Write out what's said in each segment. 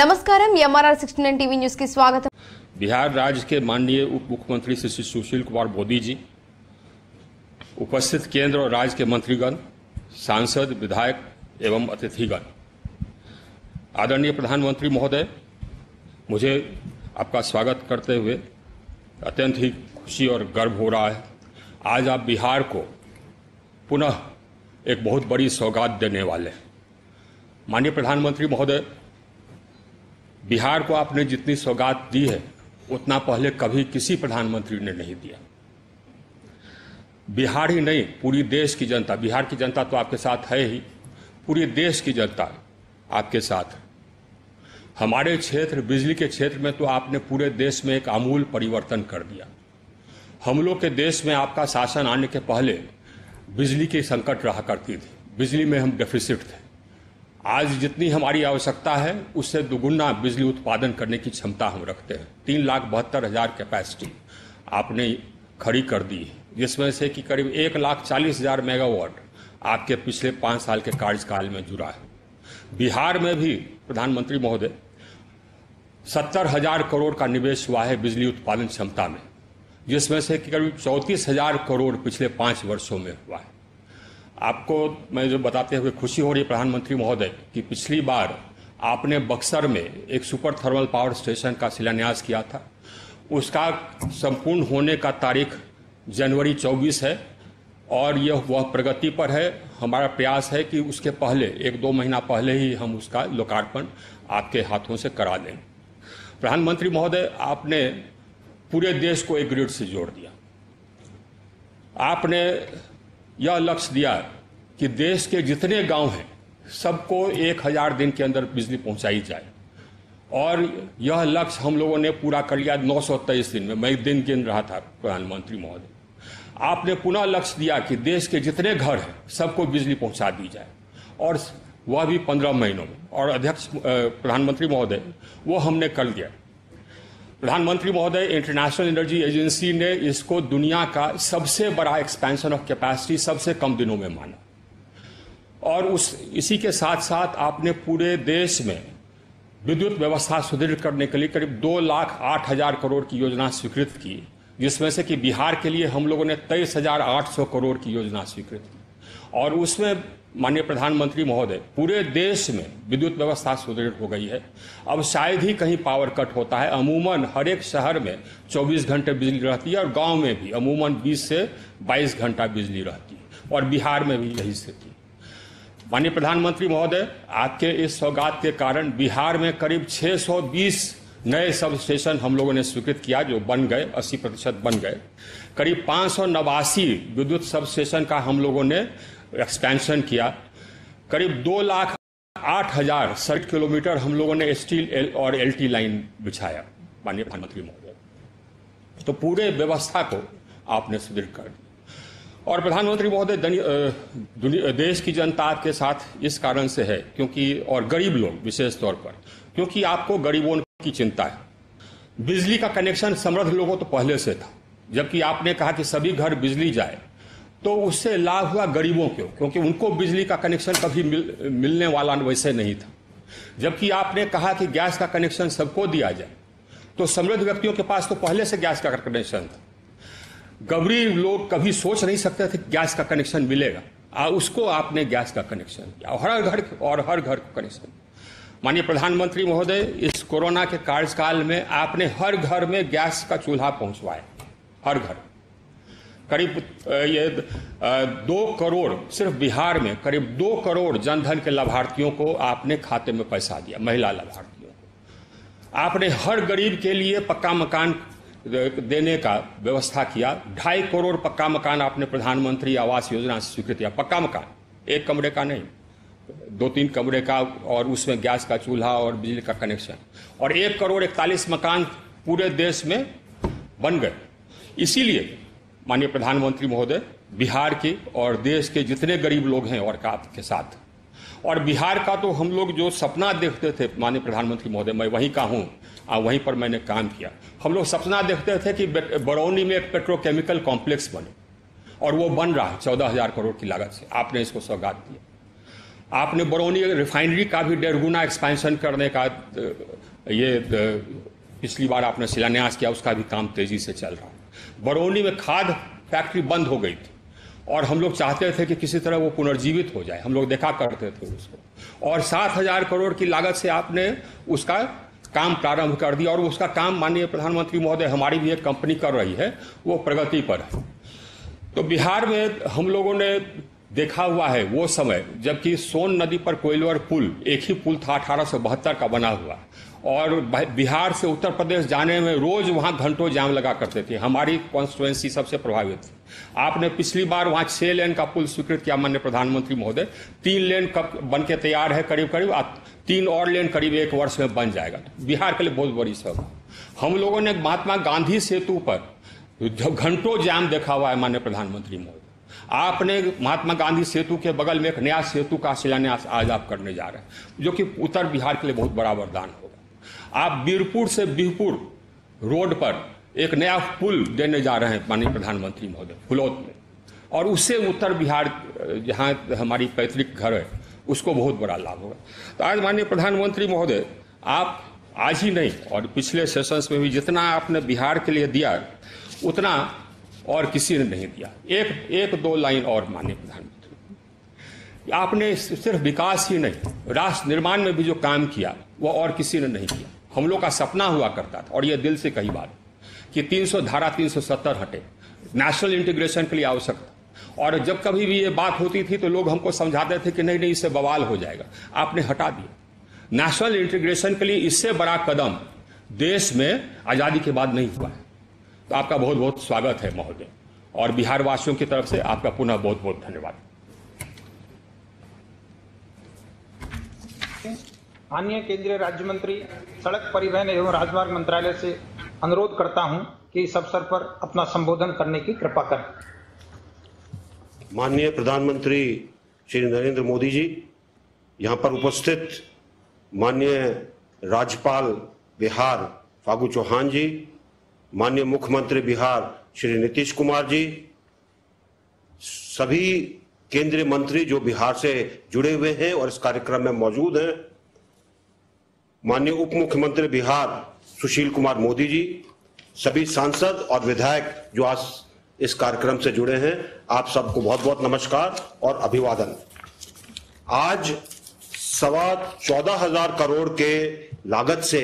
नमस्कारम MRR 69 TV news की स्वागत। बिहार राज्य के माननीय उप मुख्यमंत्री श्री सुशील कुमार मोदी जी, उपस्थित केंद्र और राज्य के मंत्रीगण, सांसद, विधायक एवं अतिथिगण, आदरणीय प्रधानमंत्री महोदय, मुझे आपका स्वागत करते हुए अत्यंत ही खुशी और गर्व हो रहा है। आज आप बिहार को पुनः एक बहुत बड़ी सौगात देने वाले हैं। माननीय प्रधानमंत्री महोदय, बिहार को आपने जितनी सौगात दी है उतना पहले कभी किसी प्रधानमंत्री ने नहीं दिया। बिहार ही नहीं, पूरी देश की जनता, बिहार की जनता तो आपके साथ है ही, पूरी देश की जनता आपके साथ है। हमारे क्षेत्र, बिजली के क्षेत्र में तो आपने पूरे देश में एक आमूल परिवर्तन कर दिया। हम लोग के देश में आपका शासन आने के पहले बिजली की संकट रहा करती थी, बिजली में हम डेफिसिट थे। आज जितनी हमारी आवश्यकता है उससे दुगुना बिजली उत्पादन करने की क्षमता हम रखते हैं। 3,72,000 कैपेसिटी आपने खड़ी कर दी है, जिसमें से कि करीब 1,40,000 मेगावाट आपके पिछले 5 साल के कार्यकाल में जुड़ा है। बिहार में भी प्रधानमंत्री महोदय 70,000 करोड़ का निवेश हुआ है बिजली उत्पादन क्षमता में, जिसमें से कि करीब 34,000 करोड़ पिछले 5 वर्षों में हुआ है। आपको मैं जो बताते हुए खुशी हो रही है प्रधानमंत्री महोदय कि पिछली बार आपने बक्सर में एक सुपर थर्मल पावर स्टेशन का शिलान्यास किया था। उसका संपूर्ण होने का तारीख जनवरी 24 है और वह प्रगति पर है। हमारा प्रयास है कि उसके पहले 1-2 महीना पहले ही हम उसका लोकार्पण आपके हाथों से करा दें। प्रधानमंत्री महोदय, आपने पूरे देश को एक ग्रिड से जोड़ दिया। आपने यह लक्ष्य दिया कि देश के जितने गांव हैं सबको 1000 दिन के अंदर बिजली पहुंचाई जाए, और यह लक्ष्य हम लोगों ने पूरा कर लिया 923 दिन में। मैं दिन गिन रहा था प्रधानमंत्री महोदय। आपने पुनः लक्ष्य दिया कि देश के जितने घर हैं सबको बिजली पहुंचा दी जाए, और वह भी 15 महीनों में। और अध्यक्ष प्रधानमंत्री महोदय, वो हमने कर दिया। प्रधानमंत्री महोदय, इंटरनेशनल एनर्जी एजेंसी ने इसको दुनिया का सबसे बड़ा एक्सपेंशन ऑफ कैपेसिटी सबसे कम दिनों में माना, और इसी के साथ साथ आपने पूरे देश में विद्युत व्यवस्था सुदृढ़ करने के लिए करीब 2,08,000 करोड़ की योजना स्वीकृत की, जिसमें से कि बिहार के लिए हम लोगों ने 23,800 करोड़ की योजना स्वीकृत की। और उसमें माननीय प्रधानमंत्री महोदय, पूरे देश में विद्युत व्यवस्था सुदृढ़ हो गई है। अब शायद ही कहीं पावर कट होता है। अमूमन हर एक शहर में 24 घंटे बिजली रहती है, और गांव में भी अमूमन 20 से 22 घंटा बिजली रहती है, और बिहार में भी यही स्थिति। माननीय प्रधानमंत्री महोदय, आपके इस सौगात के कारण बिहार में करीब 620 नए सब स्टेशन हम लोगों ने स्वीकृत किया, जो बन गए, 80% बन गए। करीब 589 विद्युत सब स्टेशन का हम लोगों ने एक्सपेंशन किया। करीब 2,08,000 60 किलोमीटर हम लोगों ने स्टील और एलटी लाइन बिछाया। माननीय प्रधानमंत्री महोदय, तो पूरे व्यवस्था को आपने सुदृढ़ कर दिया। और प्रधानमंत्री महोदय, देश की जनता आपके साथ इस कारण से है क्योंकि, और गरीब लोग विशेष तौर पर, क्योंकि आपको गरीबों की चिंता है। बिजली का कनेक्शन समृद्ध लोगों तो पहले से था, जबकि आपने कहा कि सभी घर बिजली जाए, तो उससे लाभ हुआ गरीबों को, क्योंकि उनको बिजली का कनेक्शन कभी मिलने वाला वैसे नहीं था। जबकि आपने कहा कि गैस का कनेक्शन सबको दिया जाए, तो समृद्ध व्यक्तियों के पास तो पहले से गैस का कनेक्शन था। गरीब लोग कभी सोच नहीं सकते थे कि गैस का कनेक्शन मिलेगा, उसको आपने गैस का कनेक्शन दिया, और हर घर को कनेक्शन। माननीय प्रधानमंत्री महोदय, इस कोरोना के कार्यकाल में आपने हर घर में गैस का चूल्हा पहुंचवाया, हर घर। करीब 2 करोड़, सिर्फ बिहार में करीब 2 करोड़ जनधन के लाभार्थियों को आपने खाते में पैसा दिया, महिला लाभार्थियों को। आपने हर गरीब के लिए पक्का मकान देने का व्यवस्था किया। 2.5 करोड़ पक्का मकान आपने प्रधानमंत्री आवास योजना से स्वीकृत किया। पक्का मकान, 1 कमरे का नहीं, 2-3 कमरे का, और उसमें गैस का चूल्हा और बिजली का कनेक्शन। और 1 करोड़ 41 मकान पूरे देश में बन गए। इसीलिए माननीय प्रधानमंत्री महोदय, बिहार के और देश के जितने गरीब लोग हैं और आपके साथ, और बिहार का तो हम लोग जो सपना देखते थे माननीय प्रधानमंत्री महोदय, मैं वहीं का हूँ, वहीं पर मैंने काम किया। हम लोग सपना देखते थे कि बरौनी में एक पेट्रोकेमिकल कॉम्प्लेक्स बने, और वो बन रहा है 14,000 करोड़ की लागत से। आपने इसको सौगात दिया। आपने बरौनी रिफाइनरी का भी 1.5 गुना एक्सपेंशन करने का पिछली बार आपने शिलान्यास किया, उसका भी काम तेजी से चल रहा है। बरौनी में खाद फैक्ट्री बंद हो गई थी और हम लोग चाहते थे कि किसी तरह वो पुनर्जीवित हो जाए, हम लोग देखा करते थे उसको, और 7,000 करोड़ की लागत से आपने उसका काम प्रारंभ कर दिया और उसका काम माननीय प्रधानमंत्री महोदय हमारी भी एक कंपनी कर रही है, वो प्रगति पर है। तो बिहार में हम लोगों ने देखा हुआ है वो समय जबकि सोन नदी पर कोइलवर पुल एक ही पुल था 1872 का बना हुआ, और बिहार से उत्तर प्रदेश जाने में रोज वहां घंटों जाम लगा करते थे। हमारी कॉन्स्टिट्यूएंसी सबसे प्रभावित थी। आपने पिछली बार वहां 6 लेन का पुल स्वीकृत किया माननीय प्रधानमंत्री महोदय, 3 लेन कब बन के तैयार है, करीब 3 और लेन करीब 1 वर्ष में बन जाएगा। बिहार के लिए बहुत बड़ी सभा। हम लोगों ने महात्मा गांधी सेतु पर घंटों जाम देखा हुआ है माननीय प्रधानमंत्री महोदय। आपने महात्मा गांधी सेतु के बगल में एक नया सेतु का शिलान्यास आज आप करने जा रहे हैं, जो कि उत्तर बिहार के लिए बहुत बड़ा वरदान होगा। आप बीरपुर से बिहपुर रोड पर एक नया पुल देने जा रहे हैं माननीय प्रधानमंत्री महोदय फुलौत में, और उससे उत्तर बिहार जहां हमारी पैतृक घर है उसको बहुत बड़ा लाभ होगा। तो आज माननीय प्रधानमंत्री महोदय आप आज ही नहीं और पिछले सेशंस में भी जितना आपने बिहार के लिए दिया उतना और किसी ने नहीं दिया। एक दो लाइन और माननीय प्रधानमंत्री, आपने सिर्फ विकास ही नहीं, राष्ट्र निर्माण में भी जो काम किया वो और किसी ने नहीं किया। हम लोग का सपना हुआ करता था और ये दिल से कही बात कि 370 हटे, नेशनल इंटीग्रेशन के लिए आवश्यक था, और जब कभी भी ये बात होती थी तो लोग हमको समझाते थे कि नहीं इससे बवाल हो जाएगा। आपने हटा दिया। नेशनल इंटीग्रेशन के लिए इससे बड़ा कदम देश में आजादी के बाद नहीं हुआ है। तो आपका बहुत बहुत स्वागत है महोदय, और बिहार वासियों की तरफ से आपका पुनः बहुत बहुत धन्यवाद। माननीय केंद्रीय राज्य मंत्री सड़क परिवहन एवं राजमार्ग मंत्रालय से अनुरोध करता हूं कि इस अवसर पर अपना संबोधन करने की कृपा करें। माननीय प्रधानमंत्री श्री नरेंद्र मोदी जी, यहां पर उपस्थित माननीय राज्यपाल बिहार फागू चौहान जी, माननीय मुख्यमंत्री बिहार श्री नीतीश कुमार जी, सभी केंद्रीय मंत्री जो बिहार से जुड़े हुए हैं और इस कार्यक्रम में मौजूद हैं, माननीय उप मुख्यमंत्री बिहार सुशील कुमार मोदी जी, सभी सांसद और विधायक जो आज इस कार्यक्रम से जुड़े हैं, आप सबको बहुत बहुत नमस्कार और अभिवादन। आज 14,500 करोड़ के लागत से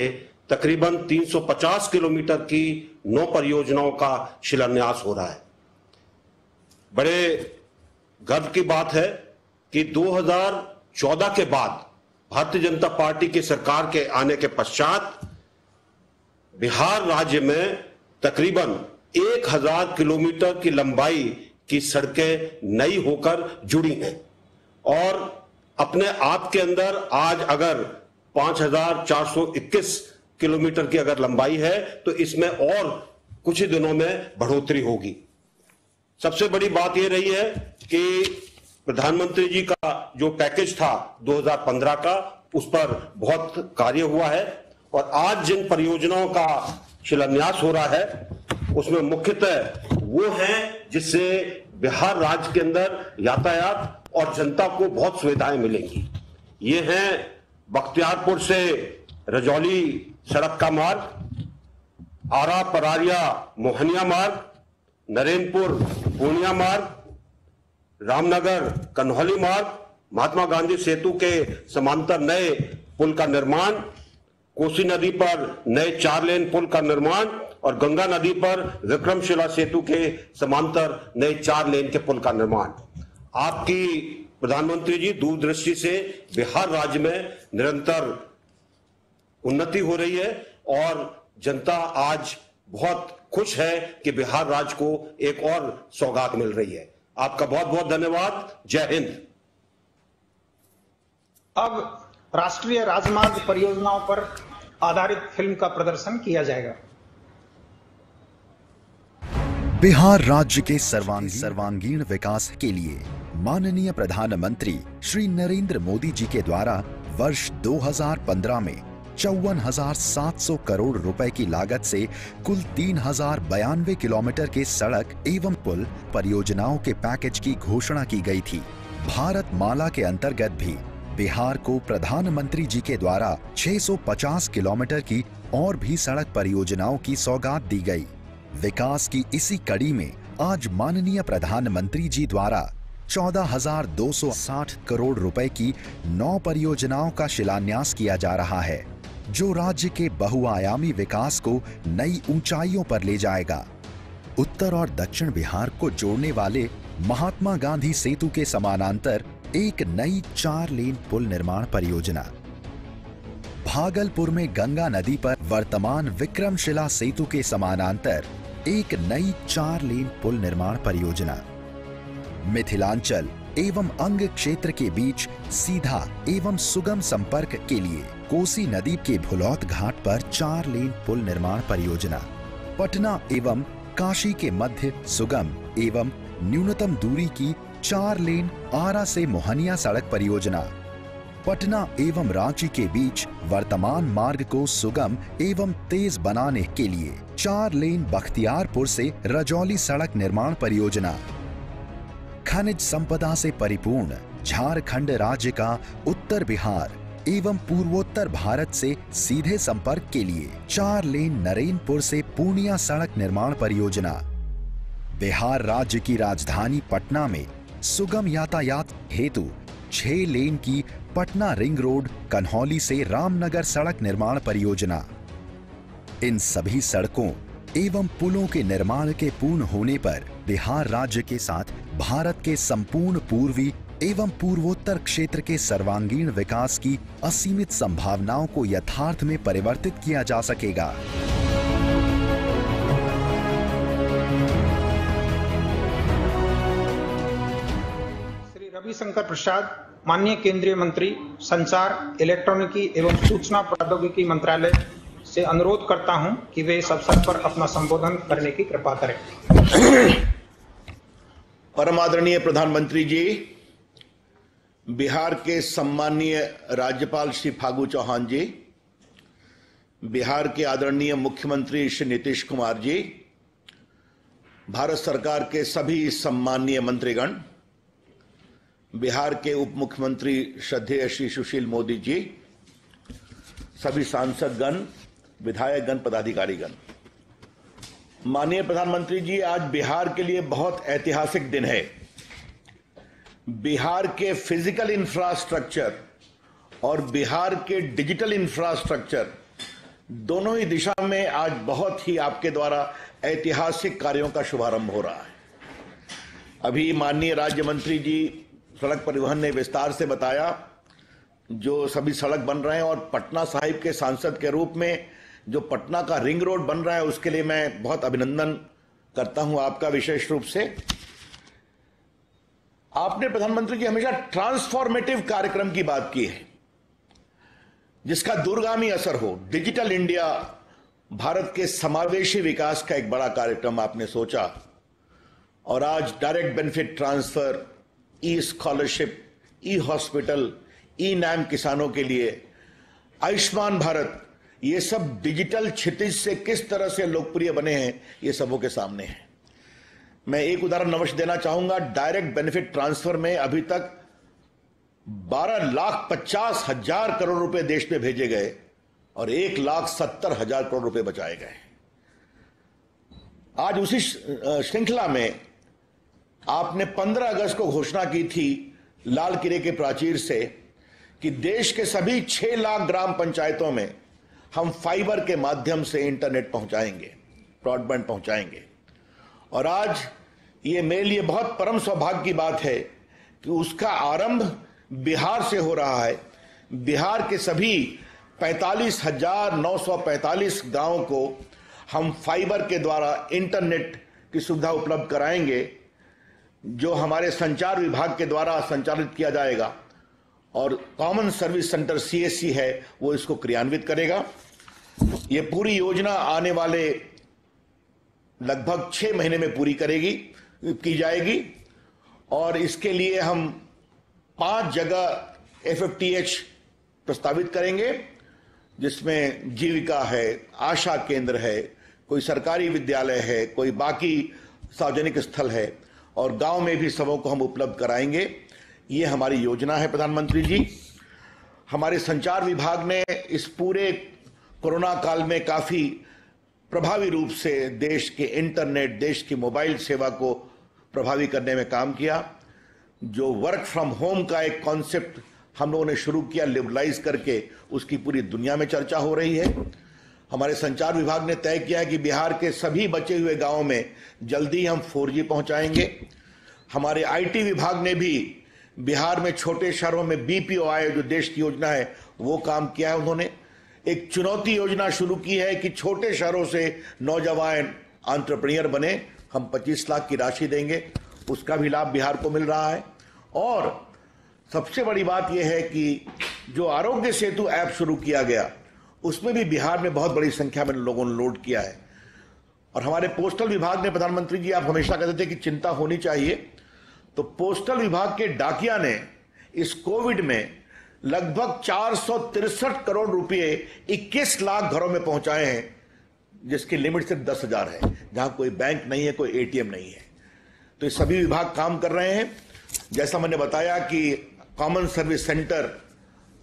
तकरीबन 350 किलोमीटर की 9 परियोजनाओं का शिलान्यास हो रहा है। बड़े गर्व की बात है कि 2014 के बाद भारतीय जनता पार्टी की सरकार के आने के पश्चात बिहार राज्य में तकरीबन 1,000 किलोमीटर की लंबाई की सड़कें नई होकर जुड़ी हैं, और अपने आप के अंदर आज अगर 5,421 किलोमीटर की अगर लंबाई है तो इसमें और कुछ ही दिनों में बढ़ोतरी होगी। सबसे बड़ी बात यह रही है कि प्रधानमंत्री जी का जो पैकेज था 2015 का, उस पर बहुत कार्य हुआ है, और आज जिन परियोजनाओं का शिलान्यास हो रहा है उसमें मुख्यतः वो हैं जिससे बिहार राज्य के अंदर यातायात और जनता को बहुत सुविधाएं मिलेंगी। ये हैं बख्तियारपुर से रजौली सड़क का मार्ग, आरा परारिया मोहनिया मार्ग, नरेनपुर पूर्णिया मार्ग, रामनगर कन्हौली मार्ग, महात्मा गांधी सेतु के समांतर नए पुल का निर्माण, कोसी नदी पर नए 4 लेन पुल का निर्माण, और गंगा नदी पर विक्रमशिला सेतु के समांतर नए 4 लेन के पुल का निर्माण। आपकी प्रधानमंत्री जी दूरदृष्टि से बिहार राज्य में निरंतर उन्नति हो रही है, और जनता आज बहुत खुश है कि बिहार राज्य को एक और सौगात मिल रही है। आपका बहुत बहुत धन्यवाद। जय हिंद। अब राष्ट्रीय राजमार्ग परियोजनाओं पर आधारित फिल्म का प्रदर्शन किया जाएगा। बिहार राज्य के सर्वांगीण विकास के लिए माननीय प्रधानमंत्री श्री नरेंद्र मोदी जी के द्वारा वर्ष 2015 में 54,700 करोड़ रुपए की लागत से कुल 3,092 किलोमीटर के सड़क एवं पुल परियोजनाओं के पैकेज की घोषणा की गई थी। भारत माला के अंतर्गत भी बिहार को प्रधानमंत्री जी के द्वारा 650 किलोमीटर की और भी सड़क परियोजनाओं की सौगात दी गई। विकास की इसी कड़ी में आज माननीय प्रधानमंत्री जी द्वारा 14,260 करोड़ रुपए की 9 परियोजनाओं का शिलान्यास किया जा रहा है, जो राज्य के बहुआयामी विकास को नई ऊंचाइयों पर ले जाएगा। उत्तर और दक्षिण बिहार को जोड़ने वाले महात्मा गांधी सेतु के समानांतर एक नई 4 लेन पुल निर्माण परियोजना, भागलपुर में गंगा नदी पर वर्तमान विक्रमशिला सेतु के समानांतर एक नई 4 लेन पुल निर्माण परियोजना, मिथिलांचल एवं अंग क्षेत्र के बीच सीधा एवं सुगम संपर्क के लिए कोसी नदी के भुलौत घाट पर 4 लेन पुल निर्माण परियोजना, पटना एवं काशी के मध्य सुगम एवं न्यूनतम दूरी की 4 लेन आरा से मोहनिया सड़क परियोजना, पटना एवं रांची के बीच वर्तमान मार्ग को सुगम एवं तेज बनाने के लिए 4 लेन बख्तियारपुर से रजौली सड़क निर्माण परियोजना, खनिज संपदा से परिपूर्ण झारखंड राज्य का उत्तर बिहार एवं पूर्वोत्तर भारत से सीधे संपर्क के लिए 4 लेन नरेनपुर से पूर्णिया सड़क निर्माण परियोजना, बिहार राज्य की राजधानी पटना में सुगम यातायात हेतु 6 लेन की पटना रिंग रोड कन्हौली से रामनगर सड़क निर्माण परियोजना। इन सभी सड़कों एवं पुलों के निर्माण के पूर्ण होने पर बिहार राज्य के साथ भारत के संपूर्ण पूर्वी एवं पूर्वोत्तर क्षेत्र के सर्वांगीण विकास की असीमित संभावनाओं को यथार्थ में परिवर्तित किया जा सकेगा। श्री रविशंकर प्रसाद, माननीय केंद्रीय मंत्री संचार, इलेक्ट्रॉनिकी एवं सूचना प्रौद्योगिकी मंत्रालय से अनुरोध करता हूं कि वे इस अवसर पर अपना संबोधन करने की कृपा करें। परम आदरणीय प्रधानमंत्री जी, बिहार के सम्माननीय राज्यपाल श्री फागू चौहान जी, बिहार के आदरणीय मुख्यमंत्री श्री नीतीश कुमार जी, भारत सरकार के सभी सम्माननीय मंत्रीगण, बिहार के उप मुख्यमंत्री श्रद्धेय श्री सुशील मोदी जी, सभी सांसदगण, विधायकगण, पदाधिकारीगण। माननीय प्रधानमंत्री जी, आज बिहार के लिए बहुत ऐतिहासिक दिन है। बिहार के फिजिकल इंफ्रास्ट्रक्चर और बिहार के डिजिटल इंफ्रास्ट्रक्चर दोनों ही दिशा में आज बहुत ही आपके द्वारा ऐतिहासिक कार्यों का शुभारंभ हो रहा है। अभी माननीय राज्य मंत्री जी सड़क परिवहन ने विस्तार से बताया जो सभी सड़क बन रहे हैं, और पटना साहिब के सांसद के रूप में जो पटना का रिंग रोड बन रहा है उसके लिए मैं बहुत अभिनंदन करता हूं आपका विशेष रूप से। आपने प्रधानमंत्री जी हमेशा ट्रांसफॉर्मेटिव कार्यक्रम की बात की है जिसका दूरगामी असर हो। डिजिटल इंडिया, भारत के समावेशी विकास का एक बड़ा कार्यक्रम आपने सोचा, और आज डायरेक्ट बेनिफिट ट्रांसफर, ई स्कॉलरशिप, ई हॉस्पिटल, ई नाम किसानों के लिए, आयुष्मान भारत, ये सब डिजिटल क्षितिज से किस तरह से लोकप्रिय बने हैं ये सबों के सामने है। मैं एक उदाहरण अवश्य देना चाहूंगा। डायरेक्ट बेनिफिट ट्रांसफर में अभी तक 12,50,000 करोड़ रुपए देश में भेजे गए और 1,70,000 करोड़ रुपए बचाए गए। आज उसी श्रृंखला में आपने 15 अगस्त को घोषणा की थी लाल किले के प्राचीर से कि देश के सभी 6 लाख ग्राम पंचायतों में हम फाइबर के माध्यम से इंटरनेट पहुंचाएंगे, ब्रॉडबैंड पहुंचाएंगे। और आज ये मेरे लिए बहुत परम सौभाग्य की बात है कि उसका आरंभ बिहार से हो रहा है। बिहार के सभी 45,945 गांवों को हम फाइबर के द्वारा इंटरनेट की सुविधा उपलब्ध कराएंगे, जो हमारे संचार विभाग के द्वारा संचालित किया जाएगा, और कॉमन सर्विस सेंटर CSC है वो इसको क्रियान्वित करेगा। ये पूरी योजना आने वाले लगभग 6 महीने में पूरी की जाएगी, और इसके लिए हम 5 जगह FFTH प्रस्तावित करेंगे, जिसमें जीविका है, आशा केंद्र है, कोई सरकारी विद्यालय है, कोई बाकी सार्वजनिक स्थल है, और गांव में भी सबों को हम उपलब्ध कराएंगे। ये हमारी योजना है प्रधानमंत्री जी। हमारे संचार विभाग ने इस पूरे कोरोना काल में काफी प्रभावी रूप से देश के इंटरनेट, देश की मोबाइल सेवा को प्रभावी करने में काम किया। जो वर्क फ्रॉम होम का एक कॉन्सेप्ट हम लोगों ने शुरू किया, लिबरलाइज करके, उसकी पूरी दुनिया में चर्चा हो रही है। हमारे संचार विभाग ने तय किया है कि बिहार के सभी बचे हुए गांवों में जल्दी हम 4G पहुंचाएंगे। हमारे आईटी विभाग ने भी बिहार में छोटे शहरों में BPOI जो देश की योजना है वो काम किया है। उन्होंने एक चुनौती योजना शुरू की है कि छोटे शहरों से नौजवान एंटरप्रेन्योर बने, हम 25 लाख की राशि देंगे, उसका भी लाभ बिहार को मिल रहा है। और सबसे बड़ी बात यह है कि जो आरोग्य सेतु ऐप शुरू किया गया उसमें भी बिहार में बहुत बड़ी संख्या में लोगों ने लोड किया है। और हमारे पोस्टल विभाग ने, प्रधानमंत्री जी आप हमेशा कहते थे कि चिंता होनी चाहिए, तो पोस्टल विभाग के डाकिया ने इस कोविड में लगभग 463 करोड़ रुपए 21 लाख घरों में पहुंचाए हैं, जिसकी लिमिट सिर्फ 10,000 है, जहां कोई बैंक नहीं है, कोई ATM नहीं है। तो ये सभी विभाग काम कर रहे हैं। जैसा मैंने बताया कि कॉमन सर्विस सेंटर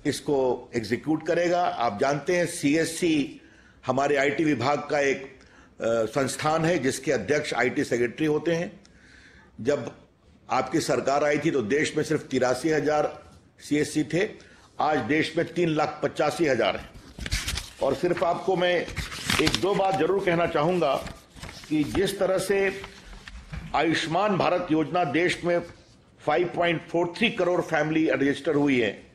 इसको एग्जीक्यूट करेगा। आप जानते हैं CSC हमारे IT विभाग का एक संस्थान है जिसके अध्यक्ष IT सेक्रेटरी होते हैं। जब आपकी सरकार आई थी तो देश में सिर्फ 83,000 CSC थे, आज देश में 3,85,000 है। और सिर्फ आपको मैं एक दो बात जरूर कहना चाहूंगा कि जिस तरह से आयुष्मान भारत योजना देश में 5.43 करोड़ फैमिली रजिस्टर हुई है,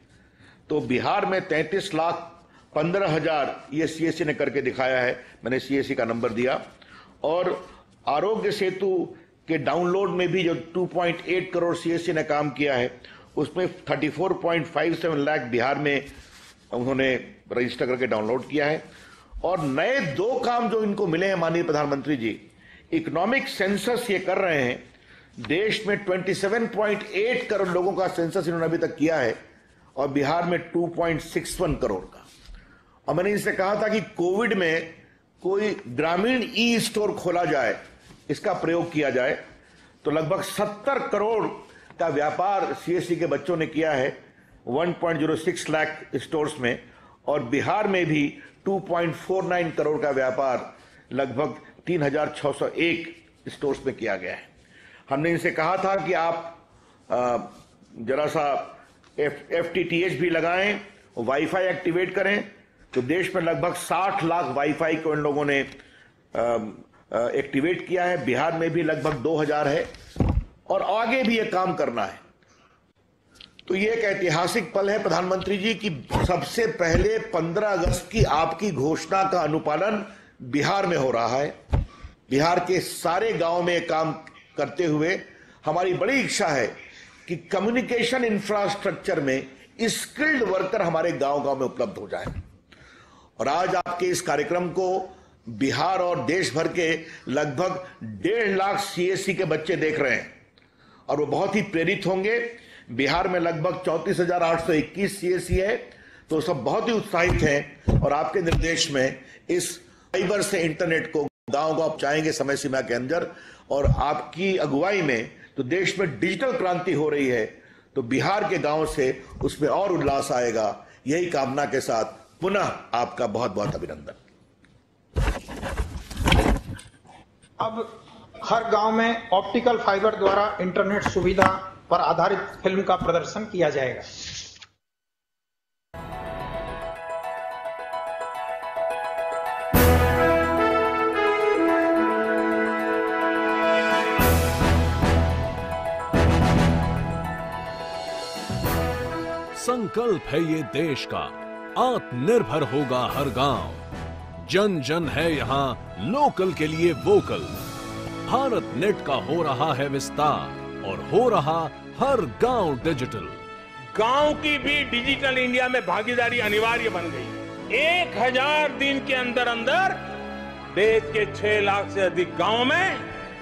तो बिहार में 33,15,000 ये CSC ने करके दिखाया है। मैंने CSC का नंबर दिया। और आरोग्य सेतु के डाउनलोड में भी जो 2.8 करोड़ CSC ने काम किया है, उसमें 34.57 लाख बिहार में उन्होंने रजिस्टर करके डाउनलोड किया है। और नए 2 काम जो इनको मिले हैं माननीय प्रधानमंत्री जी, इकोनॉमिक सेंसस ये कर रहे हैं। देश में 27.8 करोड़ लोगों का सेंसस इन्होंने अभी तक किया है और बिहार में 2.61 करोड़ का। और मैंने इनसे कहा था कि कोविड में कोई ग्रामीण ई-स्टोर खोला जाए, इसका प्रयोग किया जाए, तो लगभग 70 करोड़ का व्यापार CSC के बच्चों ने किया है 1.06 लाख स्टोर्स में। और बिहार में भी 2.49 करोड़ का व्यापार लगभग 3,601 स्टोर्स में किया गया है। हमने इनसे कहा था कि आप जरा सा FTTH भी लगाएं, वाईफाई एक्टिवेट करें, तो देश में लगभग 60 लाख वाईफाई को इन लोगों ने एक्टिवेट किया है। बिहार में भी लगभग 2,000 है और आगे भी ये काम करना है। तो ये एक ऐतिहासिक पल है प्रधानमंत्री जी कि सबसे पहले 15 अगस्त की आपकी घोषणा का अनुपालन बिहार में हो रहा है। बिहार के सारे गांव में काम करते हुए हमारी बड़ी इच्छा है कि कम्युनिकेशन इंफ्रास्ट्रक्चर में स्किल्ड वर्कर हमारे गांव-गांव में उपलब्ध हो जाए। और आज आपके इस कार्यक्रम को बिहार और देश भर के लगभग 1.5 लाख CSC के बच्चे देख रहे हैं और वो बहुत ही प्रेरित होंगे। बिहार में लगभग 34,821 CSC है, तो सब बहुत ही उत्साहित हैं और आपके निर्देश में इस फाइबर से इंटरनेट को गांव-गांव पहुंचाएंगे समय सीमा के अंदर। और आपकी अगुवाई में तो देश में डिजिटल क्रांति हो रही है, तो बिहार के गांव से उसमें और उल्लास आएगा। यही कामना के साथ पुनः आपका बहुत बहुत अभिनंदन। अब हर गांव में ऑप्टिकल फाइबर द्वारा इंटरनेट सुविधा पर आधारित फिल्म का प्रदर्शन किया जाएगा। संकल्प है ये देश का, आत्मनिर्भर होगा हर गांव। जन जन है यहाँ लोकल के लिए वोकल। भारत नेट का हो रहा है विस्तार और हो रहा हर गांव डिजिटल। गांव की भी डिजिटल इंडिया में भागीदारी अनिवार्य बन गई। 1000 दिन के अंदर अंदर देश के 6 लाख से अधिक गांव में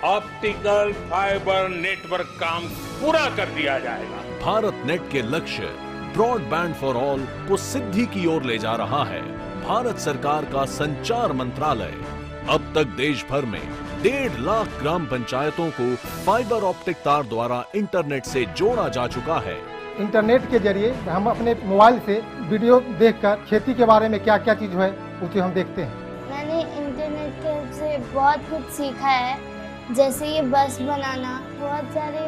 ऑप्टिकल फाइबर नेटवर्क काम पूरा कर दिया जाएगा। भारत नेट के लक्ष्य ब्रॉडबैंड फॉर ऑल को सिद्धि की ओर ले जा रहा है भारत सरकार का संचार मंत्रालय। अब तक देश भर में 1.5 लाख ग्राम पंचायतों को फाइबर ऑप्टिक तार द्वारा इंटरनेट से जोड़ा जा चुका है। इंटरनेट के जरिए हम अपने मोबाइल से वीडियो देखकर खेती के बारे में क्या क्या चीज़ है उसे हम देखते हैं। मैंने इंटरनेट से बहुत कुछ सीखा है, जैसे ये बस बनाना, बहुत सारे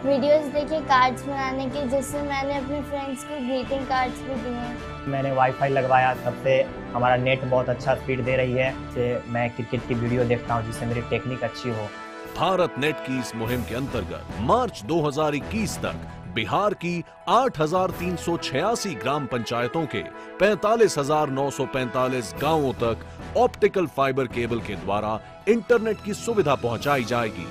वीडियोस देखे कार्ड्स बनाने के, जिससे मैंने अपने फ्रेंड्स को ग्रीटिंग कार्ड्स भी दिए। मैंने वाईफाई लगवाया, तब से हमारा नेट बहुत अच्छा स्पीड दे रही है। से मैं क्रिकेट की वीडियो देखता हूँ जिससे मेरी टेक्निक अच्छी हो। भारत नेट की इस मुहिम के अंतर्गत मार्च 2021 तक बिहार की 8,386 ग्राम पंचायतों के 45,945 गांवों तक ऑप्टिकल फाइबर केबल के द्वारा इंटरनेट की सुविधा पहुंचाई जाएगी।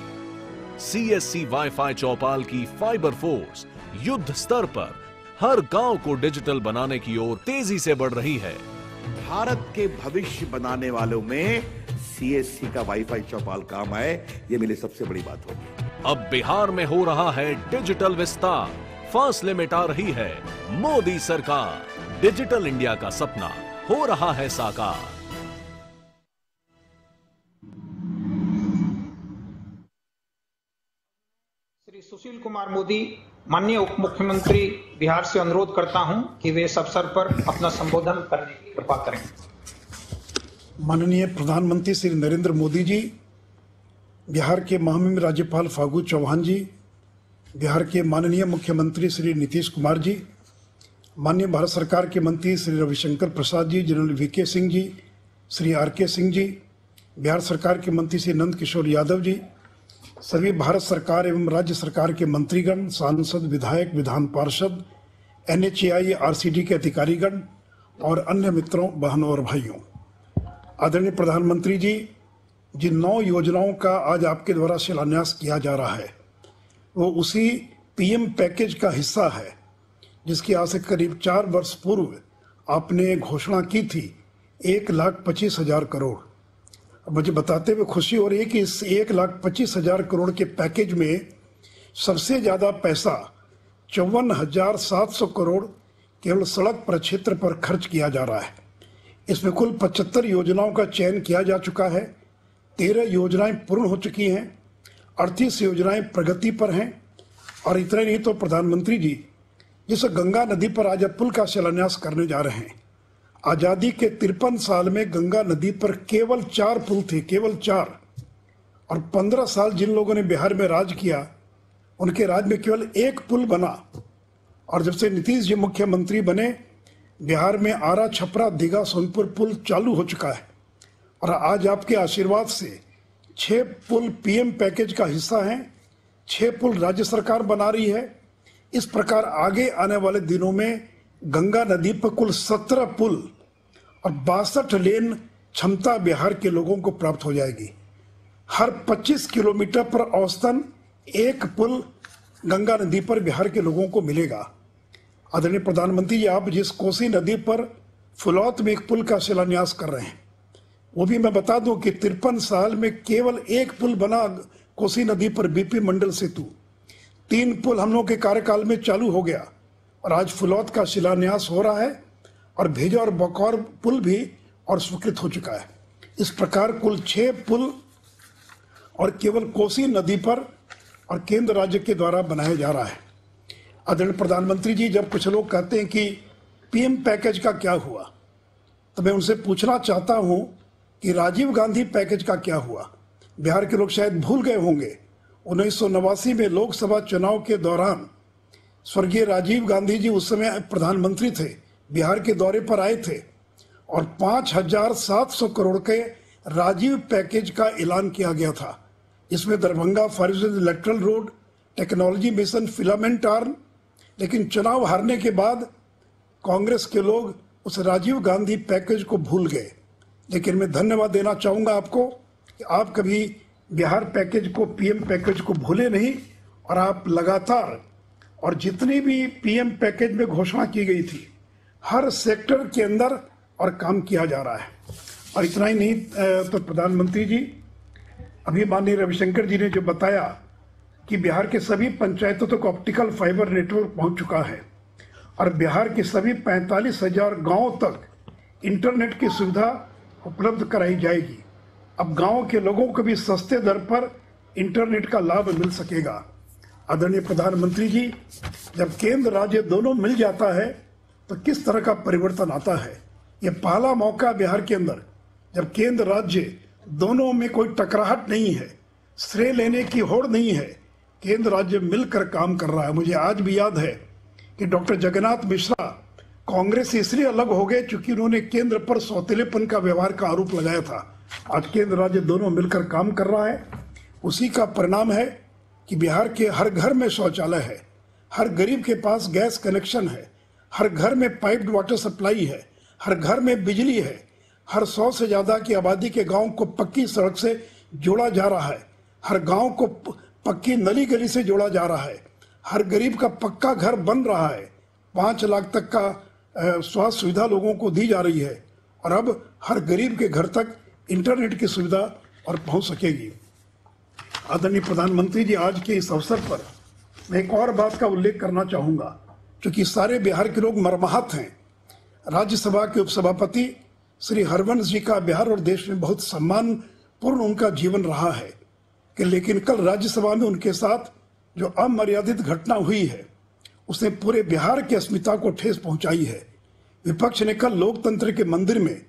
CSC वाईफाई चौपाल की फाइबर फोर्स युद्ध स्तर पर हर गांव को डिजिटल बनाने की ओर तेजी से बढ़ रही है। भारत के भविष्य बनाने वालों में CSC का वाईफाई चौपाल काम आए, ये मेरी सबसे बड़ी बात होगी। अब बिहार में हो रहा है डिजिटल विस्तार, फासले मिटा रही है मोदी सरकार। डिजिटल इंडिया का सपना हो रहा है साकार। श्री सुशील कुमार मोदी माननीय उप मुख्यमंत्री बिहार से अनुरोध करता हूं कि वे इस अवसर पर अपना संबोधन करने की कृपा करें। माननीय प्रधानमंत्री श्री नरेंद्र मोदी जी, बिहार के महामहिम राज्यपाल फागू चौहान जी, बिहार के माननीय मुख्यमंत्री श्री नीतीश कुमार जी, माननीय भारत सरकार के मंत्री Shri Ravishankar Prasad ji, general VK Singh ji, Shri RK Singh ji, Bihar सरकार के मंत्री श्री नंद किशोर यादव जी, सभी भारत सरकार एवं राज्य सरकार के मंत्रीगण, सांसद, विधायक, विधान पार्षद, NHAI RCD के अधिकारीगण और अन्य मित्रों, बहनों और भाइयों, आदरणीय प्रधानमंत्री जी, जिन 9 योजनाओं का आज आपके द्वारा शिलान्यास किया जा रहा है वो उसी PM पैकेज का हिस्सा है जिसकी आज से करीब 4 वर्ष पूर्व आपने घोषणा की थी 1,25,000 करोड़। मुझे बताते हुए खुशी हो रही है कि इस 1,25,000 करोड़ के पैकेज में सबसे ज़्यादा पैसा 54,700 करोड़ केवल सड़क प्रक्षेत्र पर खर्च किया जा रहा है। इसमें कुल 75 योजनाओं का चयन किया जा चुका है, 13 योजनाएं पूर्ण हो चुकी हैं, 38 योजनाएं प्रगति पर हैं। और इतना नहीं तो प्रधानमंत्री जी, जिस गंगा नदी पर आज पुल का शिलान्यास करने जा रहे हैं, आज़ादी के 53 साल में गंगा नदी पर केवल 4 पुल थे, केवल 4। और 15 साल जिन लोगों ने बिहार में राज किया उनके राज में केवल 1 पुल बना। और जब से नीतीश जी मुख्यमंत्री बने, बिहार में आरा, छपरा, दीघा, सोनपुर पुल चालू हो चुका है। और आज आपके आशीर्वाद से 6 पुल PM पैकेज का हिस्सा हैं, 6 पुल राज्य सरकार बना रही है। इस प्रकार आगे आने वाले दिनों में गंगा नदी पर कुल 17 पुल और 62 लेन क्षमता बिहार के लोगों को प्राप्त हो जाएगी। हर 25 किलोमीटर पर औसतन 1 पुल गंगा नदी पर बिहार के लोगों को मिलेगा। आदरणीय प्रधानमंत्री जी, आप जिस कोसी नदी पर फुलौत में एक पुल का शिलान्यास कर रहे हैं, वो भी मैं बता दूं कि 53 साल में केवल 1 पुल बना कोसी नदी पर, BP मंडल सेतु। 3 पुल हम लोग के कार्यकाल में चालू हो गया और आज फुलौत का शिलान्यास हो रहा है और भेजा और बकौर पुल भी और स्वीकृत हो चुका है। इस प्रकार कुल 6 पुल और केवल कोसी नदी पर और केंद्र राज्य के द्वारा बनाया जा रहा है। आदरणीय प्रधानमंत्री जी, जब कुछ लोग कहते हैं कि PM पैकेज का क्या हुआ, तो मैं उनसे पूछना चाहता हूं कि राजीव गांधी पैकेज का क्या हुआ। बिहार के लोग शायद भूल गए होंगे, 1989 में लोकसभा चुनाव के दौरान स्वर्गीय राजीव गांधी जी उस समय प्रधानमंत्री थे, बिहार के दौरे पर आए थे और 5,700 करोड़ के राजीव पैकेज का ऐलान किया गया था। इसमें Darbhanga Fazilka lateral road, technology mission, filament arm. लेकिन चुनाव हारने के बाद कांग्रेस के लोग उस राजीव गांधी पैकेज को भूल गए। लेकिन मैं धन्यवाद देना चाहूँगा आपको कि आप कभी बिहार पैकेज को, PM पैकेज को भूले नहीं और आप लगातार, और जितनी भी PM पैकेज में घोषणा की गई थी हर सेक्टर के अंदर और काम किया जा रहा है। और इतना ही नहीं तो प्रधानमंत्री जी, अभी माननीय रविशंकर जी ने जो बताया कि बिहार के सभी पंचायतों तक ऑप्टिकल फाइबर नेटवर्क पहुंच चुका है और बिहार के सभी 45,000 गांवों तक इंटरनेट की सुविधा उपलब्ध कराई जाएगी। अब गांव के लोगों को भी सस्ते दर पर इंटरनेट का लाभ मिल सकेगा। आदरणीय प्रधानमंत्री जी, जब केंद्र राज्य दोनों मिल जाता है तो किस तरह का परिवर्तन आता है। ये पहला मौका बिहार के अंदर जब केंद्र राज्य दोनों में कोई टकराहट नहीं है, श्रेय लेने की होड़ नहीं है, केंद्र राज्य मिलकर काम कर रहा है। मुझे आज भी याद है कि डॉक्टर जगन्नाथ मिश्रा कांग्रेस से इसलिए अलग हो गए क्योंकि उन्होंने केंद्र पर सौतेलेपन का व्यवहार का आरोप लगाया था। आज केंद्र राज्य दोनों मिलकर काम कर रहा है। उसी का परिणाम है कि बिहार के हर घर में शौचालय है, हर गरीब के पास गैस कनेक्शन है, हर घर में पाइप्ड वाटर सप्लाई है, हर घर में बिजली है, हर 100 से ज्यादा की आबादी के गांव को पक्की सड़क से जोड़ा जा रहा है, हर गांव को पक्की नली गली से जोड़ा जा रहा है, हर गरीब का पक्का घर बन रहा है, 5 लाख तक का स्वास्थ्य सुविधा लोगों को दी जा रही है और अब हर गरीब के घर तक इंटरनेट की सुविधा और पहुंच सकेगी। आदरणीय प्रधानमंत्री जी, आज के इस अवसर पर मैं एक और बात का उल्लेख करना चाहूंगा, क्योंकि सारे बिहार के लोग मर्माहत हैं। राज्यसभा के उपसभापति श्री हरवंश जी का बिहार और देश में बहुत सम्मानपूर्ण उनका जीवन रहा है कि लेकिन कल राज्यसभा में उनके साथ जो अमर्यादित घटना हुई है उसने पूरे बिहार की अस्मिता को ठेस पहुंचाई है। विपक्ष ने कल लोकतंत्र के मंदिर में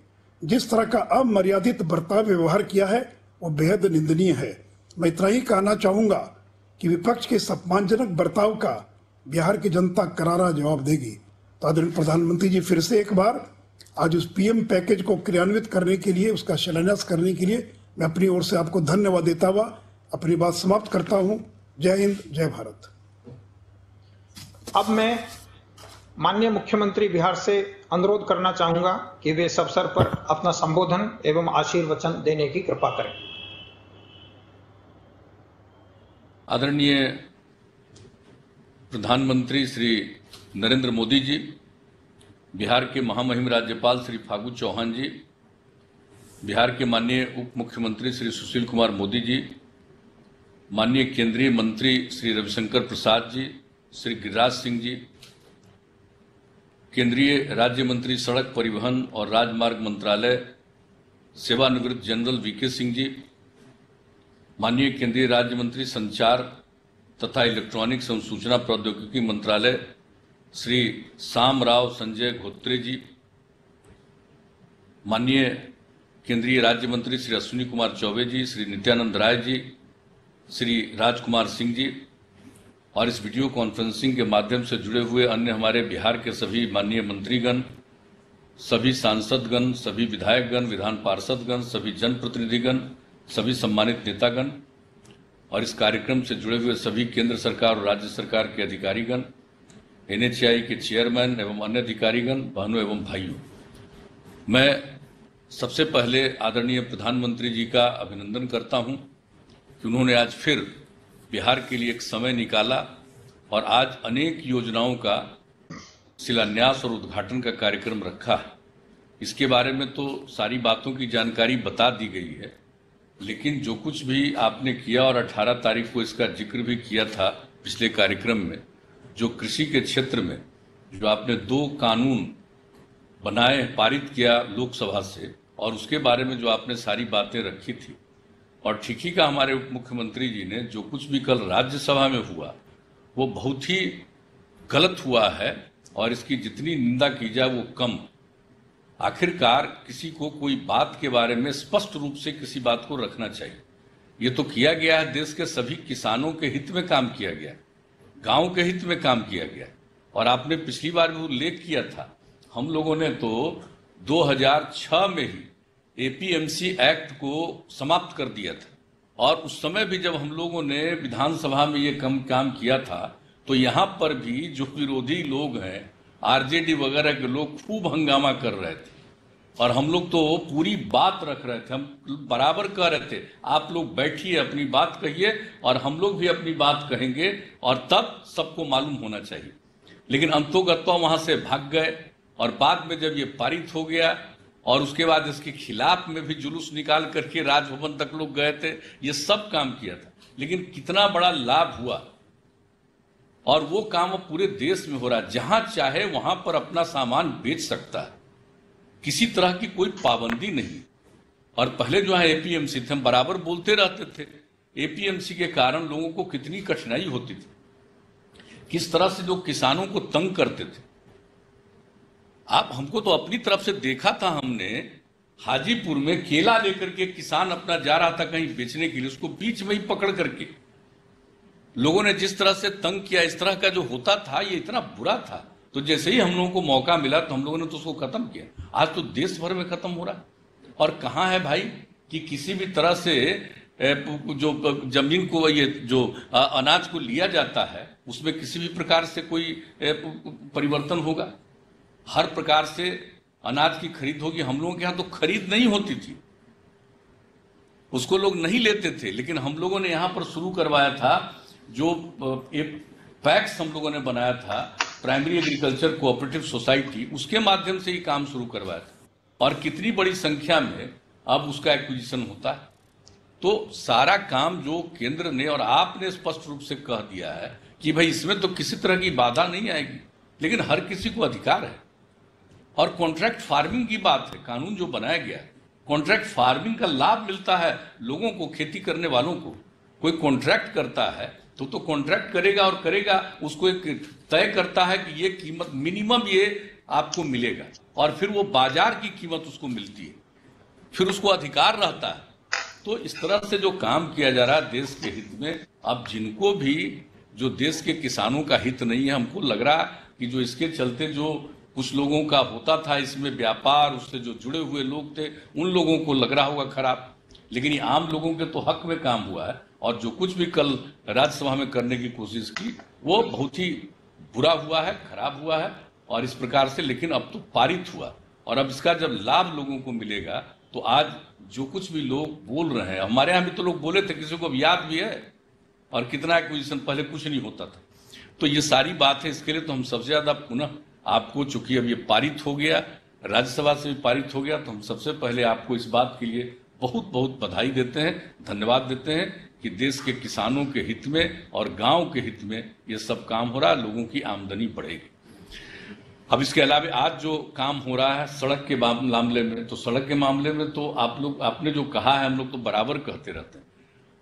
जिस तरह का अमर्यादित बर्ताव व्यवहार किया है वो बेहद निंदनीय है। मैं इतना ही कहना चाहूंगा कि विपक्ष के सम्मानजनक बर्ताव का बिहार की जनता करारा जवाब देगी। तो आदरणीय प्रधानमंत्री जी, फिर से एक बार आज उस पीएम पैकेज को क्रियान्वित करने के लिए, उसका शिलान्यास करने के लिए मैं अपनी ओर से आपको धन्यवाद देता हुआ अपनी बात समाप्त करता हूं। जय हिंद, जय भारत। अब मैं माननीय मुख्यमंत्री बिहार से अनुरोध करना चाहूंगा कि वे इस अवसर पर अपना संबोधन एवं आशीर्वचन देने की कृपा करें। आदरणीय प्रधानमंत्री श्री नरेंद्र मोदी जी, बिहार के महामहिम राज्यपाल श्री फागू चौहान जी, बिहार के माननीय उप मुख्यमंत्री श्री सुशील कुमार मोदी जी, माननीय केंद्रीय मंत्री श्री रविशंकर प्रसाद जी, श्री गिरिराज सिंह जी, केंद्रीय राज्य मंत्री सड़क परिवहन और राजमार्ग मंत्रालय सेवानिवृत्त जनरल वीके सिंह जी, माननीय केंद्रीय राज्य मंत्री संचार तथा इलेक्ट्रॉनिक्स एवं सूचना प्रौद्योगिकी मंत्रालय श्री सामराव संजय घोत्रे जी, माननीय केंद्रीय राज्य मंत्री श्री अश्विनी कुमार चौबे जी, श्री नित्यानंद राय जी, श्री राजकुमार सिंह जी और इस वीडियो कॉन्फ्रेंसिंग के माध्यम से जुड़े हुए अन्य हमारे बिहार के सभी माननीय मंत्रीगण, सभी सांसदगण, सभी विधायकगण, विधान पार्षदगण, सभी जनप्रतिनिधिगण, सभी सम्मानित नेतागण और इस कार्यक्रम से जुड़े हुए सभी केंद्र सरकार और राज्य सरकार के अधिकारीगण, एनएचएआई के चेयरमैन एवं अन्य अधिकारीगण, बहनों एवं भाइयों, मैं सबसे पहले आदरणीय प्रधानमंत्री जी का अभिनंदन करता हूं कि उन्होंने आज फिर बिहार के लिए एक समय निकाला और आज अनेक योजनाओं का शिलान्यास और उद्घाटन का कार्यक्रम रखा है। इसके बारे में तो सारी बातों की जानकारी बता दी गई है, लेकिन जो कुछ भी आपने किया और 18 तारीख को इसका जिक्र भी किया था पिछले कार्यक्रम में, जो कृषि के क्षेत्र में जो आपने 2 कानून बनाए, पारित किया लोकसभा से, और उसके बारे में जो आपने सारी बातें रखी थी, और ठीक ही का हमारे उप मुख्यमंत्री जी ने जो कुछ भी कल राज्यसभा में हुआ वो बहुत ही गलत हुआ है और इसकी जितनी निंदा की जाए वो कम। आखिरकार किसी को कोई बात के बारे में स्पष्ट रूप से किसी बात को रखना चाहिए। ये तो किया गया है, देश के सभी किसानों के हित में काम किया गया, गांव के हित में काम किया गया। और आपने पिछली बार भी उल्लेख किया था, हम लोगों ने तो 2006 में ही एपीएमसी एक्ट को समाप्त कर दिया था और उस समय भी जब हम लोगों ने विधानसभा में ये काम किया था तो यहाँ पर भी जो विरोधी लोग हैं, आरजेडी वगैरह के लोग खूब हंगामा कर रहे थे और हम लोग तो पूरी बात रख रहे थे, हम बराबर कह रहे थे आप लोग बैठिए, अपनी बात कहिए और हम लोग भी अपनी बात कहेंगे और तब सबको मालूम होना चाहिए। लेकिन अंतोगत्वा वहां से भाग गए और बाद में जब ये पारित हो गया और उसके बाद इसके खिलाफ में भी जुलूस निकाल करके राजभवन तक लोग गए थे, ये सब काम किया था। लेकिन कितना बड़ा लाभ हुआ और वो काम अब पूरे देश में हो रहा है, जहां चाहे वहां पर अपना सामान बेच सकता है, किसी तरह की कोई पाबंदी नहीं। और पहले जो है एपीएमसी थे, हम बराबर बोलते रहते थे, एपीएमसी के कारण लोगों को कितनी कठिनाई होती थी किस तरह से जो किसानों को तंग करते थे। आप हमको तो अपनी तरफ से देखा था हमने, हाजीपुर में केला लेकर के किसान अपना जा रहा था कहीं बेचने के लिए, उसको बीच में ही पकड़ करके लोगों ने जिस तरह से तंग किया, इस तरह का जो होता था ये इतना बुरा था। तो जैसे ही हम लोगों को मौका मिला तो हम लोगों ने तो उसको खत्म किया। आज तो देश भर में खत्म हो रहा है। और कहाँ है भाई कि किसी भी तरह से जो जमीन को, ये जो अनाज को लिया जाता है उसमें किसी भी प्रकार से कोई परिवर्तन होगा। हर प्रकार से अनाज की खरीद होगी। हम लोगों के यहाँ तो खरीद नहीं होती थी, उसको लोग नहीं लेते थे, लेकिन हम लोगों ने यहाँ पर शुरू करवाया था जो एक पैक्स हम लोगों ने बनाया था, प्राइमरी एग्रीकल्चर कोऑपरेटिव सोसाइटी, उसके माध्यम से ही काम शुरू करवाया था। और कितनी बड़ी संख्या में अब उसका एक्विजिशन होता है। तो सारा काम जो केंद्र ने और आपने स्पष्ट रूप से कह दिया है कि भाई इसमें तो किसी तरह की बाधा नहीं आएगी, लेकिन हर किसी को अधिकार है। और कॉन्ट्रैक्ट फार्मिंग की बात है, कानून जो बनाया गया है, कॉन्ट्रैक्ट फार्मिंग का लाभ मिलता है लोगों को, खेती करने वालों को। कोई कॉन्ट्रैक्ट करता है तो कॉन्ट्रैक्ट करेगा और करेगा, उसको एक तय करता है कि ये कीमत मिनिमम ये आपको मिलेगा, और फिर वो बाजार की कीमत उसको मिलती है, फिर उसको अधिकार रहता है। तो इस तरह से जो काम किया जा रहा है देश के हित में, अब जिनको भी जो देश के किसानों का हित नहीं है, हमको लग रहा है कि जो इसके चलते जो कुछ लोगों का होता था इसमें व्यापार, उससे जो जुड़े हुए लोग थे, उन लोगों को लग रहा होगा खराब, लेकिन ये आम लोगों के तो हक में काम हुआ है। और जो कुछ भी कल राज्यसभा में करने की कोशिश की वो बहुत ही बुरा हुआ है, खराब हुआ है। और इस प्रकार से लेकिन अब तो पारित हुआ, और अब इसका जब लाभ लोगों को मिलेगा तो आज जो कुछ भी लोग बोल रहे हैं, हमारे यहाँ भी तो लोग बोले थे, किसी को याद भी है, और कितना एक्विजिशन पहले कुछ नहीं होता था। तो ये सारी बात है, इसके लिए तो हम सबसे ज्यादा पुनः आपको, चूंकि अब ये पारित हो गया, राज्यसभा से भी पारित हो गया, तो हम सबसे पहले आपको इस बात के लिए बहुत बहुत बधाई देते हैं, धन्यवाद देते हैं कि देश के किसानों के हित में और गांव के हित में ये सब काम हो रहा है, लोगों की आमदनी बढ़ेगी। अब इसके अलावा आज जो काम हो रहा है सड़क के मामले में, तो सड़क के मामले में तो आपने जो कहा है हम लोग तो बराबर कहते रहते हैं,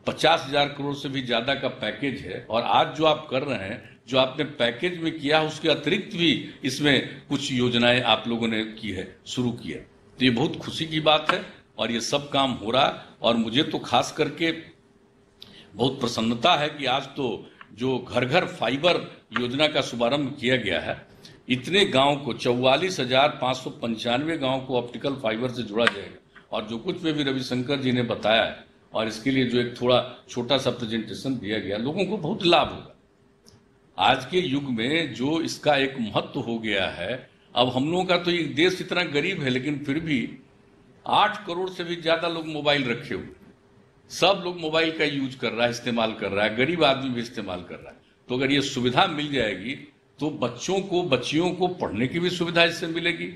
50,000 करोड़ से भी ज्यादा का पैकेज है। और आज जो आप कर रहे हैं, जो आपने पैकेज में किया उसके अतिरिक्त भी इसमें कुछ योजनाएं आप लोगों ने की है, शुरू की है, तो ये बहुत खुशी की बात है। और ये सब काम हो रहा है, और मुझे तो खास करके बहुत प्रसन्नता है कि आज तो जो घर घर फाइबर योजना का शुभारंभ किया गया है, इतने गांव को 44,595 गांव को ऑप्टिकल फाइबर से जोड़ा जाएगा। और जो कुछ भी रविशंकर जी ने बताया है, और इसके लिए जो एक थोड़ा छोटा सा प्रेजेंटेशन दिया गया, लोगों को बहुत लाभ होगा। आज के युग में जो इसका एक महत्व हो गया है, अब हम लोगों का तो ये देश इतना गरीब है, लेकिन फिर भी 8 करोड़ से भी ज्यादा लोग मोबाइल रखे हुए, सब लोग मोबाइल का यूज कर रहा है, इस्तेमाल कर रहा है, गरीब आदमी भी इस्तेमाल कर रहा है। तो अगर ये सुविधा मिल जाएगी तो बच्चियों को पढ़ने की भी सुविधा इससे मिलेगी।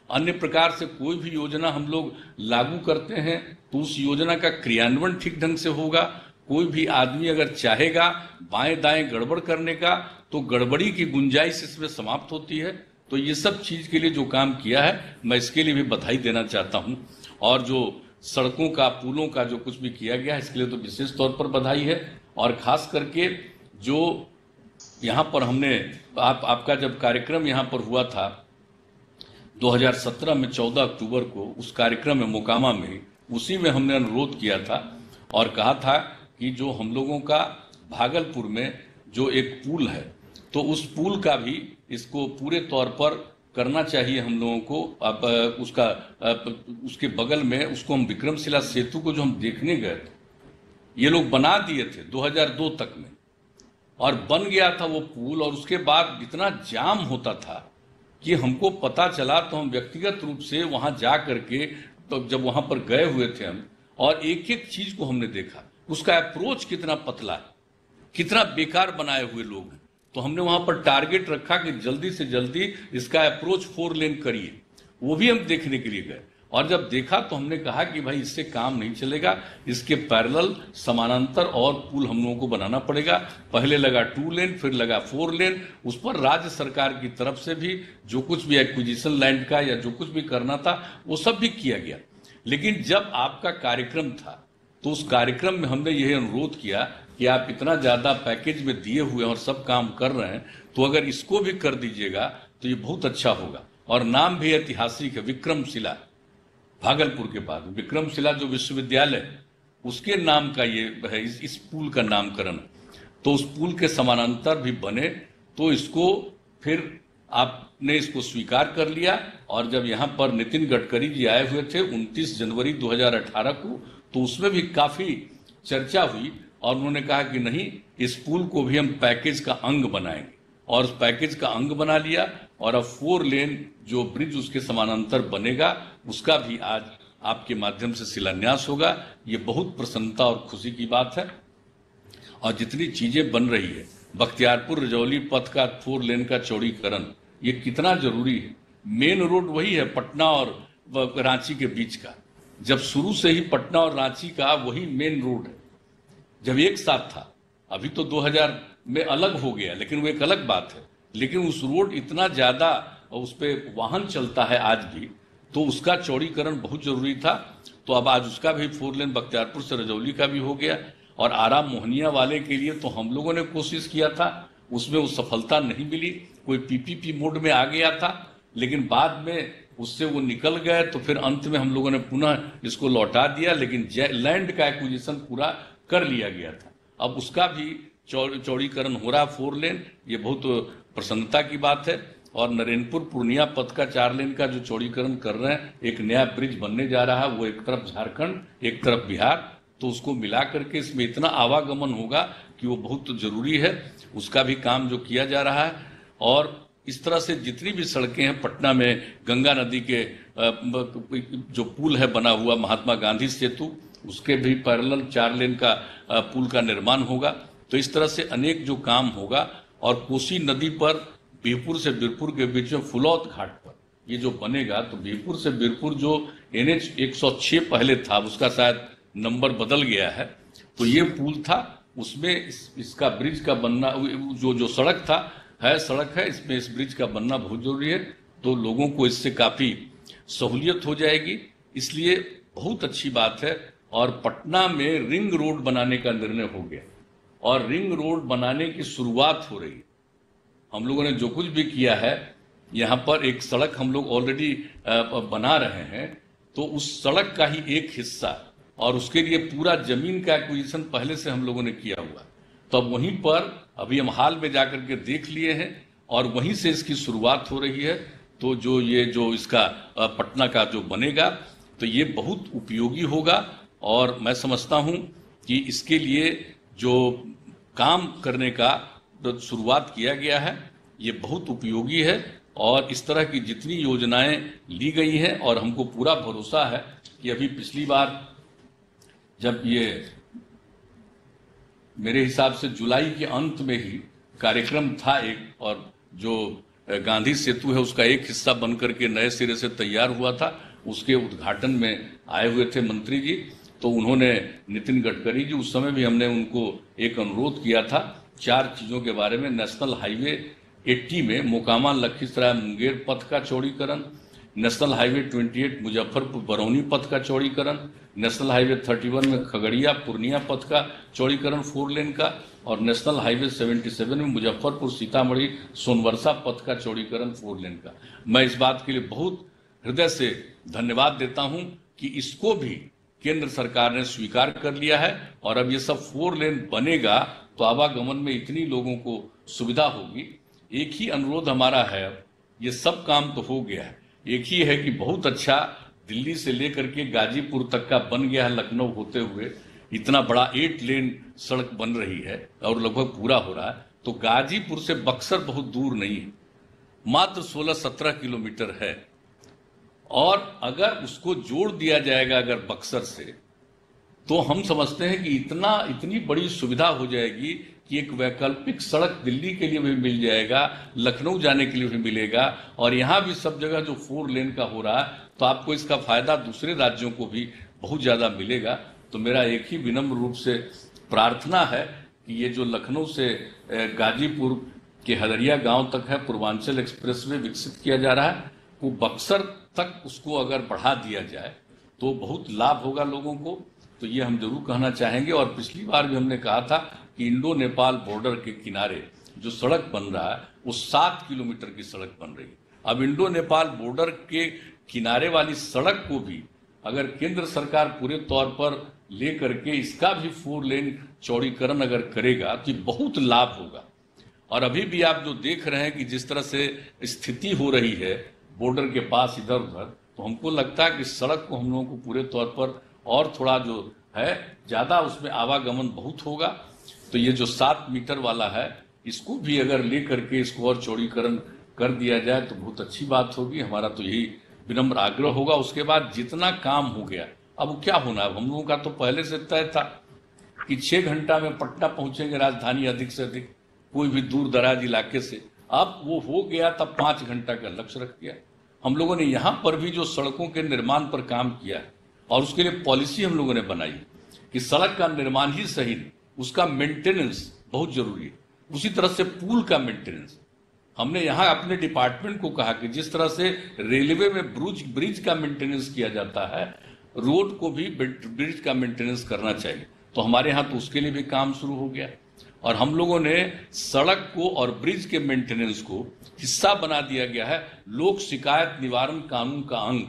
अन्य प्रकार से कोई भी योजना हम लोग लागू करते हैं तो उस योजना का क्रियान्वयन ठीक ढंग से होगा। कोई भी आदमी अगर चाहेगा बाएं दाएं गड़बड़ करने का, तो गड़बड़ी की गुंजाइश इसमें समाप्त होती है। तो ये सब चीज के लिए जो काम किया है, मैं इसके लिए भी बधाई देना चाहता हूं। और जो सड़कों का, पुलों का जो कुछ भी किया गया है, इसके लिए तो विशेष तौर पर बधाई है। और खास करके जो यहाँ पर हमने आपका जब कार्यक्रम यहाँ पर हुआ था 2017 में 14 अक्टूबर को, उस कार्यक्रम में मोकामा में, उसी में हमने अनुरोध किया था और कहा था कि जो हम लोगों का भागलपुर में जो एक पुल है, तो उस पुल का भी इसको पूरे तौर पर करना चाहिए हम लोगों को। अब उसके बगल में उसको हम विक्रमशिला सेतु को जो हम देखने गए थे, ये लोग बना दिए थे 2002 तक में, और बन गया था वो पुल। और उसके बाद इतना जाम होता था कि हमको पता चला, तो हम व्यक्तिगत रूप से वहां जा करके, तो जब वहां पर गए हुए थे हम, और एक एक चीज को हमने देखा, उसका अप्रोच कितना पतला है, कितना बेकार बनाए हुए लोग हैं। तो हमने वहां पर टारगेट रखा कि जल्दी से जल्दी इसका अप्रोच 4 लेन करिए, वो भी हम देखने के लिए गए। और जब देखा तो हमने कहा कि भाई इससे काम नहीं चलेगा, इसके पैरेलल समानांतर और पुल हम लोगों को बनाना पड़ेगा। पहले लगा 2 लेन, फिर लगा 4 लेन। उस पर राज्य सरकार की तरफ से भी जो कुछ भी एक्विजिशन लैंड का या जो कुछ भी करना था वो सब भी किया गया। लेकिन जब आपका कार्यक्रम था तो उस कार्यक्रम में हमने यह अनुरोध किया कि आप इतना ज्यादा पैकेज में दिए हुए और सब काम कर रहे हैं, तो अगर इसको भी कर दीजिएगा तो ये बहुत अच्छा होगा। और नाम भी ऐतिहासिक है, विक्रमशिला, भागलपुर के पास विक्रमशिला जो विश्वविद्यालय उसके नाम का ये है, इस पुल का नामकरण। तो उस पुल के समानांतर भी बने, तो इसको फिर आपने इसको स्वीकार कर लिया। और जब यहाँ पर नितिन गडकरी जी आए हुए थे 29 जनवरी 2018 को, तो उसमें भी काफी चर्चा हुई और उन्होंने कहा कि नहीं, इस पुल को भी हम पैकेज का अंग बनाएंगे, और उस पैकेज का अंग बना लिया। और अब 4 लेन जो ब्रिज उसके समानांतर बनेगा उसका भी आज आपके माध्यम से शिलान्यास होगा। ये बहुत प्रसन्नता और खुशी की बात है। और जितनी चीजें बन रही है, बख्तियारपुर रजौली पथ का 4 लेन का चौड़ीकरण, ये कितना जरूरी है। मेन रोड वही है पटना और रांची के बीच का, जब शुरू से ही पटना और रांची का वही मेन रोड है, जब एक साथ था। अभी तो 2000 में अलग हो गया, लेकिन वो एक अलग बात है। लेकिन उस रोड इतना ज्यादा उस पर वाहन चलता है आज भी, तो उसका चौड़ीकरण बहुत जरूरी था। तो अब आज उसका भी 4 लेन बख्तियारपुर से रजौली का भी हो गया। और आराम मोहनिया वाले के लिए तो हम लोगों ने कोशिश किया था, उसमें वो सफलता नहीं मिली, कोई पीपीपी मोड में आ गया था, लेकिन बाद में उससे वो निकल गए। तो फिर अंत में हम लोगों ने पुनः इसको लौटा दिया, लेकिन लैंड का एक्विजिशन पूरा कर लिया गया था। अब उसका भी चौड़ीकरण हो रहा 4 लेन, ये बहुत प्रसन्नता की बात है। और नरेंद्रपुर पूर्णिया पथ का 4 लेन का जो चौड़ीकरण कर रहे हैं, एक नया ब्रिज बनने जा रहा है, वो एक तरफ झारखंड एक तरफ बिहार, तो उसको मिला करके इसमें इतना आवागमन होगा कि वो बहुत जरूरी है। उसका भी काम जो किया जा रहा है। और इस तरह से जितनी भी सड़कें हैं पटना में, गंगा नदी के जो पुल है बना हुआ महात्मा गांधी सेतु, उसके भी पैरेलल 4 लेन का पुल का निर्माण होगा। तो इस तरह से अनेक जो काम होगा। और कोसी नदी पर बीरपुर से बीरपुर के बीच में फुलौत घाट पर ये जो बनेगा, तो बीरपुर से बीरपुर जो NH 106 पहले था, उसका शायद नंबर बदल गया है, तो ये पुल था, उसमें इसका ब्रिज का बनना, जो सड़क है, इसमें इस ब्रिज का बनना बहुत जरूरी है। तो लोगों को इससे काफी सहूलियत हो जाएगी, इसलिए बहुत अच्छी बात है। और पटना में रिंग रोड बनाने का निर्णय हो गया और रिंग रोड बनाने की शुरुआत हो रही है। हम लोगों ने जो कुछ भी किया है, यहाँ पर एक सड़क हम लोग ऑलरेडी बना रहे हैं, तो उस सड़क का ही एक हिस्सा, और उसके लिए पूरा जमीन का एक्विजिशन पहले से हम लोगों ने किया हुआ। तो अब वहीं पर अभी हम हाल में जाकर के देख लिए हैं और वहीं से इसकी शुरुआत हो रही है। तो जो इसका पटना का जो बनेगा, तो ये बहुत उपयोगी होगा। और मैं समझता हूं कि इसके लिए जो काम करने का शुरुआत किया गया है, ये बहुत उपयोगी है। और इस तरह की जितनी योजनाएं ली गई हैं, और हमको पूरा भरोसा है कि अभी पिछली बार जब ये मेरे हिसाब से जुलाई के अंत में ही कार्यक्रम था एक, और जो गांधी सेतु है उसका एक हिस्सा बनकर के नए सिरे से तैयार हुआ था, उसके उद्घाटन में आए हुए थे मंत्री जी। तो उन्होंने, नितिन गडकरी जी, उस समय भी हमने उनको एक अनुरोध किया था 4 चीजों के बारे में। नेशनल हाईवे 80 में मोकामा लखीसराय मुंगेर पथ का चौड़ीकरण, नेशनल हाईवे 28 मुजफ्फरपुर बरौनी पथ का चौड़ीकरण, नेशनल हाईवे 31 में खगड़िया पूर्णिया पथ का चौड़ीकरण 4 लेन का, और नेशनल हाईवे 77 में मुजफ्फरपुर सीतामढ़ी सोनवर्षा पथ का चौड़ीकरण 4 लेन का। मैं इस बात के लिए बहुत हृदय से धन्यवाद देता हूं कि इसको भी केंद्र सरकार ने स्वीकार कर लिया है। और अब ये सब 4 लेन बनेगा तो आवागमन में इतनी लोगों को सुविधा होगी। एक ही अनुरोध हमारा है, ये सब काम तो हो गया है, एक ही है कि बहुत अच्छा दिल्ली से लेकर के गाजीपुर तक का बन गया है, लखनऊ होते हुए इतना बड़ा 8 लेन सड़क बन रही है और लगभग पूरा हो रहा है। तो गाजीपुर से बक्सर बहुत दूर नहीं है, मात्र 16-17 किलोमीटर है। और अगर उसको जोड़ दिया जाएगा अगर बक्सर से, तो हम समझते हैं कि इतनी बड़ी सुविधा हो जाएगी कि एक वैकल्पिक सड़क दिल्ली के लिए भी मिल जाएगा, लखनऊ जाने के लिए भी मिलेगा, और यहाँ भी सब जगह जो 4 लेन का हो रहा है, तो आपको इसका फायदा दूसरे राज्यों को भी बहुत ज्यादा मिलेगा। तो मेरा एक ही विनम्र रूप से प्रार्थना है कि ये जो लखनऊ से गाजीपुर के हदरिया गांव तक है पूर्वांचल एक्सप्रेसवे विकसित किया जा रहा है, वो बक्सर तक उसको अगर बढ़ा दिया जाए तो बहुत लाभ होगा लोगों को। तो ये हम जरूर कहना चाहेंगे। और पिछली बार भी हमने कहा था कि इंडो नेपाल बॉर्डर के किनारे जो सड़क बन रहा है वो 7 किलोमीटर की सड़क बन रही है। अब इंडो नेपाल बॉर्डर के किनारे वाली सड़क को भी अगर केंद्र सरकार पूरे तौर पर ले करके इसका भी 4 लेन चौड़ीकरण अगर करेगा तो बहुत लाभ होगा। और अभी भी आप जो देख रहे हैं कि जिस तरह से स्थिति हो रही है बॉर्डर के पास इधर उधर, तो हमको लगता है कि सड़क को हम लोगों को पूरे तौर पर और थोड़ा जो है ज़्यादा उसमें आवागमन बहुत होगा। तो ये जो 7 मीटर वाला है इसको भी अगर ले करके इसको और चौड़ीकरण कर दिया जाए तो बहुत अच्छी बात होगी। हमारा तो यही विनम्र आग्रह होगा। उसके बाद जितना काम हो गया अब क्या होना है, हम लोगों का तो पहले से तय था कि 6 घंटा में पटना पहुंचेंगे राजधानी अधिक से अधिक कोई भी दूर दराज इलाके से। अब वो हो गया तब 5 घंटा का लक्ष्य रख दिया। हम लोगों ने यहाँ पर भी जो सड़कों के निर्माण पर काम किया है और उसके लिए पॉलिसी हम लोगों ने बनाई कि सड़क का निर्माण ही सही नहीं, उसका मेंटेनेंस बहुत जरूरी है। उसी तरह से पुल का मेंटेनेंस हमने यहाँ अपने डिपार्टमेंट को कहा कि जिस तरह से रेलवे में ब्रिज का मेंटेनेंस किया जाता है, रोड को भी ब्रिज का मेंटेनेंस करना चाहिए। तो हमारे यहाँ तो उसके लिए भी काम शुरू हो गया और हम लोगों ने सड़क को और ब्रिज के मेंटेनेंस को हिस्सा बना दिया गया है लोक शिकायत निवारण कानून का अंग।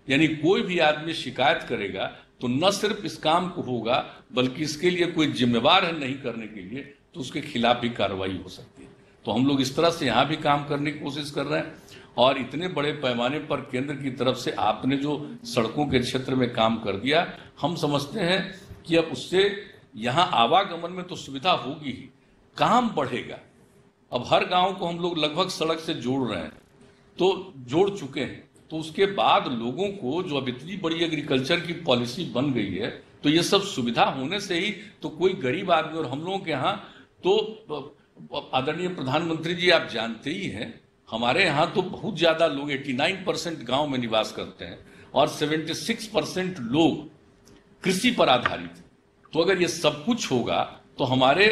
यानी कोई भी आदमी शिकायत करेगा तो न सिर्फ इस काम को होगा बल्कि इसके लिए कोई जिम्मेवार है नहीं करने के लिए तो उसके खिलाफ भी कार्रवाई हो सकती है। तो हम लोग इस तरह से यहाँ भी काम करने की कोशिश कर रहे हैं और इतने बड़े पैमाने पर केंद्र की तरफ से आपने जो सड़कों के क्षेत्र में काम कर दिया, हम समझते हैं कि अब उससे यहाँ आवागमन में तो सुविधा होगी ही, काम बढ़ेगा। अब हर गांव को हम लोग लगभग सड़क से जोड़ रहे हैं, तो जोड़ चुके हैं। तो उसके बाद लोगों को जो अब इतनी बड़ी एग्रीकल्चर की पॉलिसी बन गई है तो ये सब सुविधा होने से ही तो कोई गरीब आदमी, और हम लोगों के यहाँ तो आदरणीय प्रधानमंत्री जी आप जानते ही हैं हमारे यहाँ तो बहुत ज्यादा लोग 89% गांव में निवास करते हैं और 76% लोग कृषि पर आधारित है। तो अगर ये सब कुछ होगा तो हमारे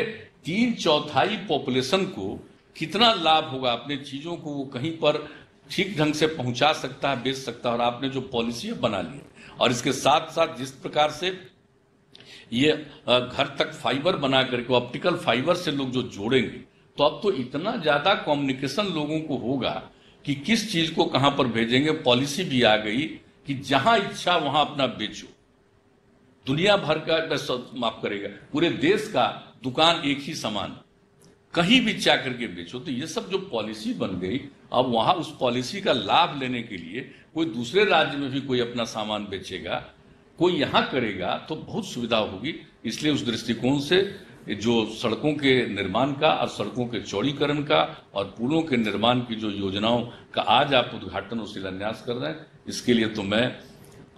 3/4 पॉपुलेशन को कितना लाभ होगा, अपने चीजों को वो कहीं पर ठीक ढंग से पहुंचा सकता है, बेच सकता है। और आपने जो पॉलिसी बना ली और इसके साथ साथ जिस प्रकार से ये घर तक फाइबर बना करके ऑप्टिकल फाइबर से लोग जो जोड़ेंगे तो अब तो इतना ज्यादा कम्युनिकेशन लोगों को होगा कि किस चीज को कहां पर भेजेंगे। पॉलिसी भी आ गई कि जहां इच्छा वहां अपना बेचो, दुनिया भर का माफ करेगा पूरे देश का दुकान एक ही सामान कहीं भी जा करके बेचो। तो ये सब जो पॉलिसी बन गई अब वहां उस पॉलिसी का लाभ लेने के लिए कोई दूसरे राज्य में भी कोई अपना सामान बेचेगा, कोई यहां करेगा तो बहुत सुविधा होगी। इसलिए उस दृष्टिकोण से जो सड़कों के निर्माण का और सड़कों के चौड़ीकरण का और पुलों के निर्माण की जो योजनाओं का आज आप उद्घाटन और शिलान्यास कर रहे हैं, इसके लिए तो मैं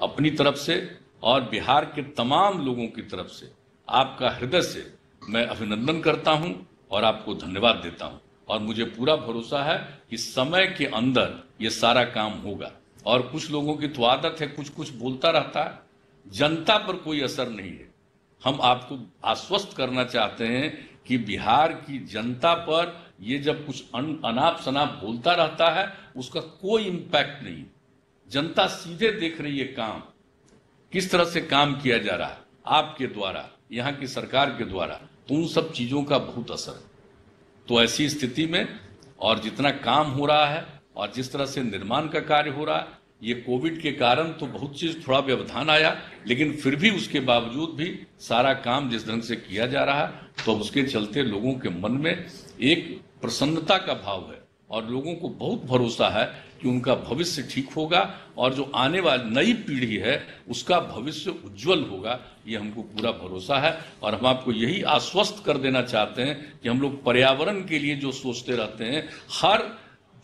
अपनी तरफ से और बिहार के तमाम लोगों की तरफ से आपका हृदय से मैं अभिनंदन करता हूं और आपको धन्यवाद देता हूं। और मुझे पूरा भरोसा है कि समय के अंदर ये सारा काम होगा। और कुछ लोगों की तो आदत है कुछ कुछ बोलता रहता है, जनता पर कोई असर नहीं है। हम आपको आश्वस्त करना चाहते हैं कि बिहार की जनता पर ये जब कुछ अनाप शनाप बोलता रहता है उसका कोई इम्पैक्ट नहीं। जनता सीधे देख रही है काम किस तरह से काम किया जा रहा है आपके द्वारा, यहाँ की सरकार के द्वारा, तो उन सब चीजों का बहुत असर है। तो ऐसी स्थिति में और जितना काम हो रहा है और जिस तरह से निर्माण का कार्य हो रहा है, ये कोविड के कारण तो बहुत चीज थोड़ा व्यवधान आया, लेकिन फिर भी उसके बावजूद भी सारा काम जिस ढंग से किया जा रहा है तो उसके चलते लोगों के मन में एक प्रसन्नता का भाव है और लोगों को बहुत भरोसा है कि उनका भविष्य ठीक होगा और जो आने वाली नई पीढ़ी है उसका भविष्य उज्जवल होगा, ये हमको पूरा भरोसा है। और हम आपको यही आश्वस्त कर देना चाहते हैं कि हम लोग पर्यावरण के लिए जो सोचते रहते हैं, हर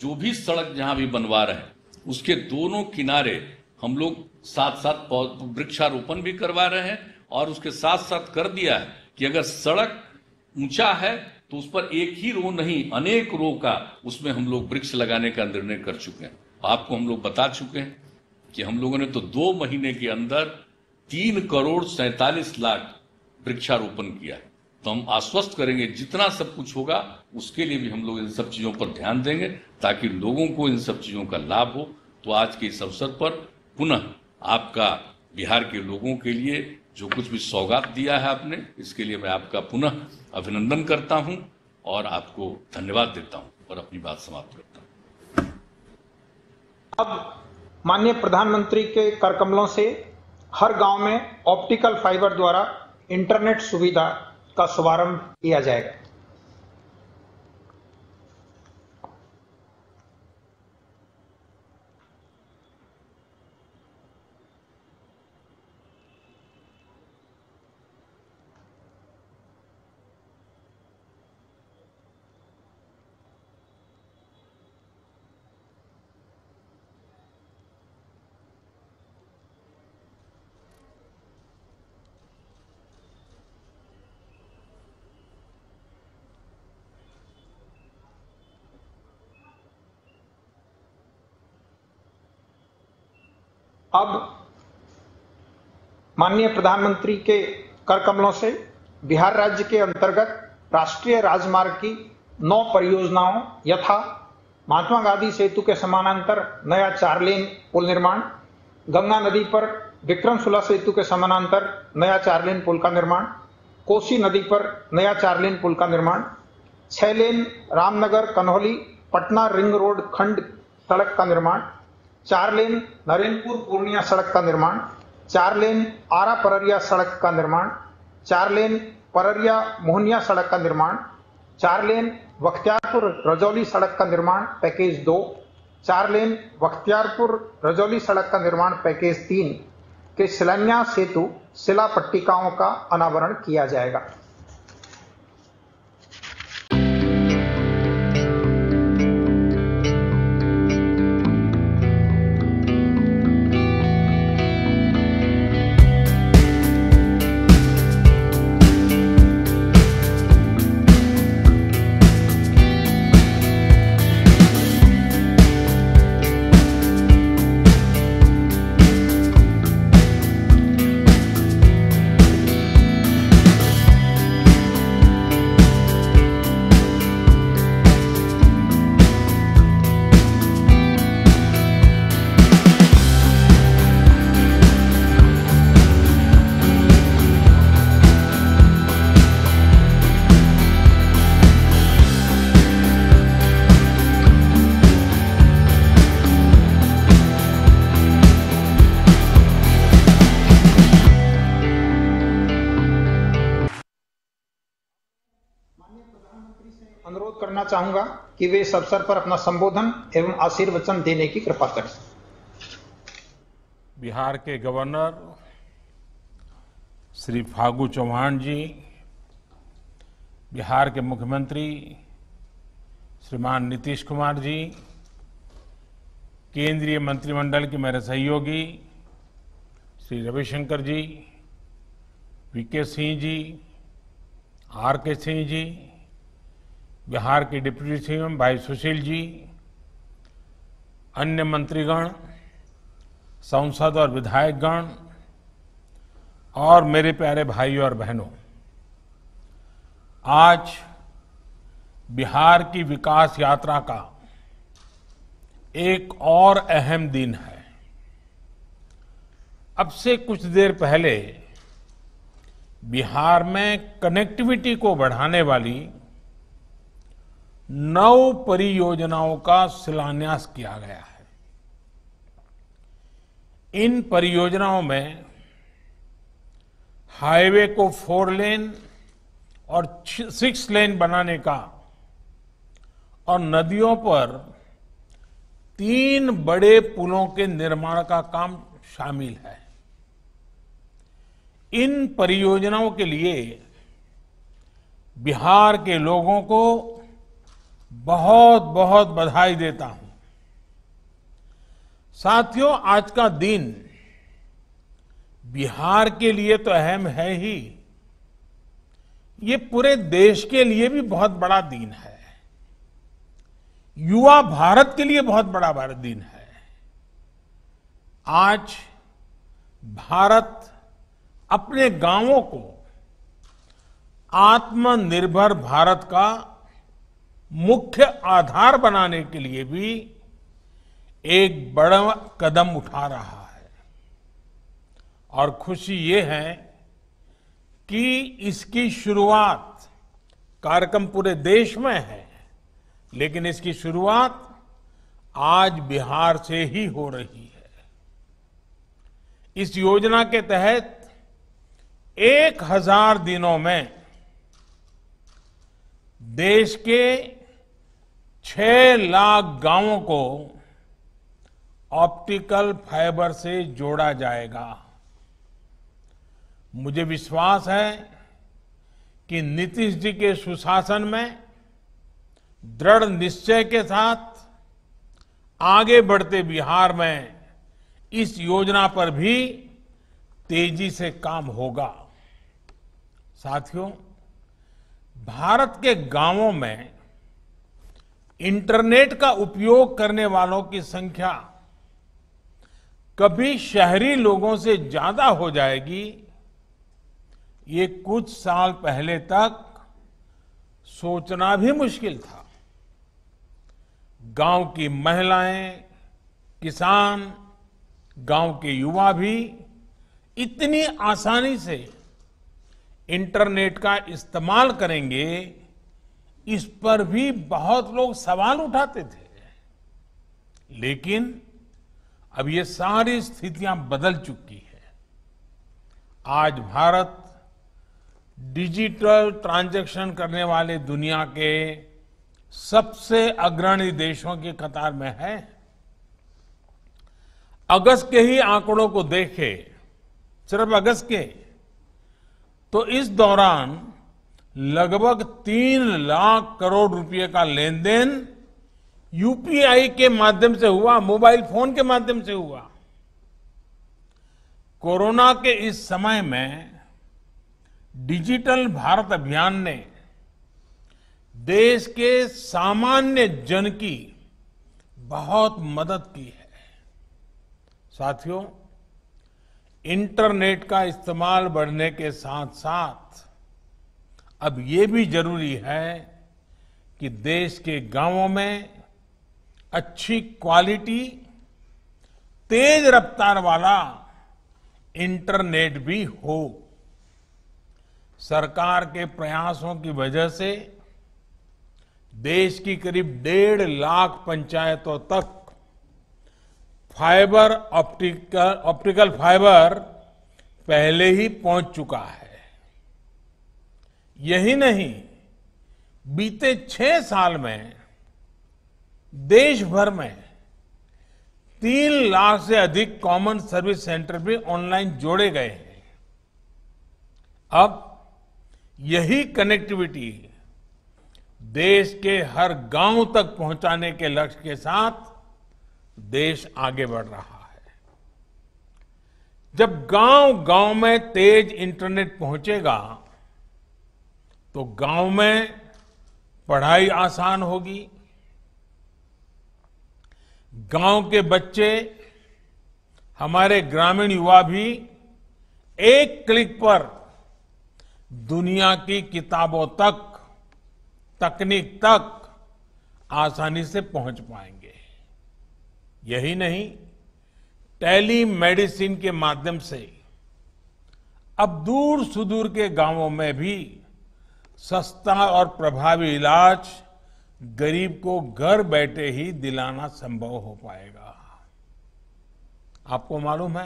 जो भी सड़क जहां भी बनवा रहे हैं उसके दोनों किनारे हम लोग साथ साथ वृक्षारोपण भी करवा रहे हैं और उसके साथ साथ कर दिया है कि अगर सड़क ऊंचा है तो उस पर एक ही रो नहीं अनेक रो का उसमें हम लोग वृक्ष लगाने का निर्णय कर चुके हैं। आपको हम लोग बता चुके हैं कि हम लोगों ने तो 2 महीने के अंदर 3,47,00,000 वृक्षारोपण किया है। तो हम आश्वस्त करेंगे जितना सब कुछ होगा उसके लिए भी हम लोग इन सब चीजों पर ध्यान देंगे ताकि लोगों को इन सब चीजों का लाभ हो। तो आज के इस अवसर पर पुनः आपका बिहार के लोगों के लिए जो कुछ भी सौगात दिया है आपने, इसके लिए मैं आपका पुनः अभिनंदन करता हूं और आपको धन्यवाद देता हूं और अपनी बात समाप्त करता हूं। अब माननीय प्रधानमंत्री के कर कमलों से हर गांव में ऑप्टिकल फाइबर द्वारा इंटरनेट सुविधा का शुभारंभ किया जाएगा। अब माननीय प्रधानमंत्री के कर कमलों से बिहार राज्य के अंतर्गत राष्ट्रीय राजमार्ग की 9 परियोजनाओं यथा महात्मा गांधी सेतु के समानांतर नया 4 लेन पुल निर्माण, गंगा नदी पर विक्रमशिला सेतु के समानांतर नया 4 लेन पुल का निर्माण, कोसी नदी पर नया 4 लेन पुल का निर्माण, 6 लेन रामनगर कन्हौली पटना रिंग रोड खंड सड़क का निर्माण, 4 लेन नरेंद्रपुर पूर्णिया सड़क का निर्माण, 4 लेन आरा पररिया सड़क का निर्माण, 4 लेन पररिया मोहनिया सड़क का निर्माण, 4 लेन बख्तियारपुर रजौली सड़क का निर्माण पैकेज 2, 4 लेन बख्तियारपुर रजौली सड़क का निर्माण पैकेज 3 के शिलान्यास हेतु शिला पट्टिकाओं का अनावरण किया जाएगा। अनुरोध करना चाहूंगा कि वे इस अवसर पर अपना संबोधन एवं आशीर्वचन देने की कृपा करें। बिहार के गवर्नर श्री फागू चौहान जी, बिहार के मुख्यमंत्री श्रीमान नीतीश कुमार जी, केंद्रीय मंत्रिमंडल के मेरे सहयोगी श्री रविशंकर जी, वीके सिंह जी, आर.के. सिंह जी, बिहार के डिप्टी सीएम भाई सुशील जी, अन्य मंत्रीगण, सांसद और विधायकगण और मेरे प्यारे भाइयों और बहनों, आज बिहार की विकास यात्रा का एक और अहम दिन है। अब से कुछ देर पहले बिहार में कनेक्टिविटी को बढ़ाने वाली 9 परियोजनाओं का शिलान्यास किया गया है। इन परियोजनाओं में हाईवे को 4 लेन और 6 लेन बनाने का और नदियों पर 3 बड़े पुलों के निर्माण का काम शामिल है। इन परियोजनाओं के लिए बिहार के लोगों को बहुत बहुत बधाई देता हूं। साथियों, आज का दिन बिहार के लिए तो अहम है ही, ये पूरे देश के लिए भी बहुत बड़ा दिन है। युवा भारत के लिए बहुत बड़ा दिन है। आज भारत अपने गांवों को आत्मनिर्भर भारत का मुख्य आधार बनाने के लिए भी एक बड़ा कदम उठा रहा है और खुशी ये है कि इसकी शुरुआत कार्यक्रम पूरे देश में है, लेकिन इसकी शुरुआत आज बिहार से ही हो रही है। इस योजना के तहत 1000 दिनों में देश के 6 लाख गांवों को ऑप्टिकल फाइबर से जोड़ा जाएगा। मुझे विश्वास है कि नीतीश जी के सुशासन में दृढ़ निश्चय के साथ आगे बढ़ते बिहार में इस योजना पर भी तेजी से काम होगा। साथियों, भारत के गांवों में इंटरनेट का उपयोग करने वालों की संख्या कभी शहरी लोगों से ज्यादा हो जाएगी, ये कुछ साल पहले तक सोचना भी मुश्किल था। गांव की महिलाएं, किसान, गांव के युवा भी इतनी आसानी से इंटरनेट का इस्तेमाल करेंगे, इस पर भी बहुत लोग सवाल उठाते थे। लेकिन अब ये सारी स्थितियां बदल चुकी है। आज भारत डिजिटल ट्रांजैक्शन करने वाले दुनिया के सबसे अग्रणी देशों की कतार में है। अगस्त के ही आंकड़ों को देखें, सिर्फ अगस्त के, तो इस दौरान लगभग 3 लाख करोड़ रुपए का लेन देन यूपीआई के माध्यम से हुआ, मोबाइल फोन के माध्यम से हुआ। कोरोना के इस समय में डिजिटल भारत अभियान ने देश के सामान्य जन की बहुत मदद की है। साथियों, इंटरनेट का इस्तेमाल बढ़ने के साथ साथ अब ये भी जरूरी है कि देश के गांवों में अच्छी क्वालिटी, तेज रफ्तार वाला इंटरनेट भी हो। सरकार के प्रयासों की वजह से देश की करीब 1.5 लाख पंचायतों तक फाइबर ऑप्टिकल फाइबर पहले ही पहुंच चुका है। यही नहीं, बीते 6 साल में देश भर में 3 लाख से अधिक कॉमन सर्विस सेंटर भी ऑनलाइन जोड़े गए हैं। अब यही कनेक्टिविटी देश के हर गांव तक पहुंचाने के लक्ष्य के साथ देश आगे बढ़ रहा है। जब गांव-गांव में तेज इंटरनेट पहुंचेगा तो गांव में पढ़ाई आसान होगी। गांव के बच्चे, हमारे ग्रामीण युवा भी एक क्लिक पर दुनिया की किताबों तक, तकनीक तक आसानी से पहुंच पाएंगे। यही नहीं, टेली मेडिसिन के माध्यम से अब दूर सुदूर के गांवों में भी सस्ता और प्रभावी इलाज गरीब को घर बैठे ही दिलाना संभव हो पाएगा। आपको मालूम है,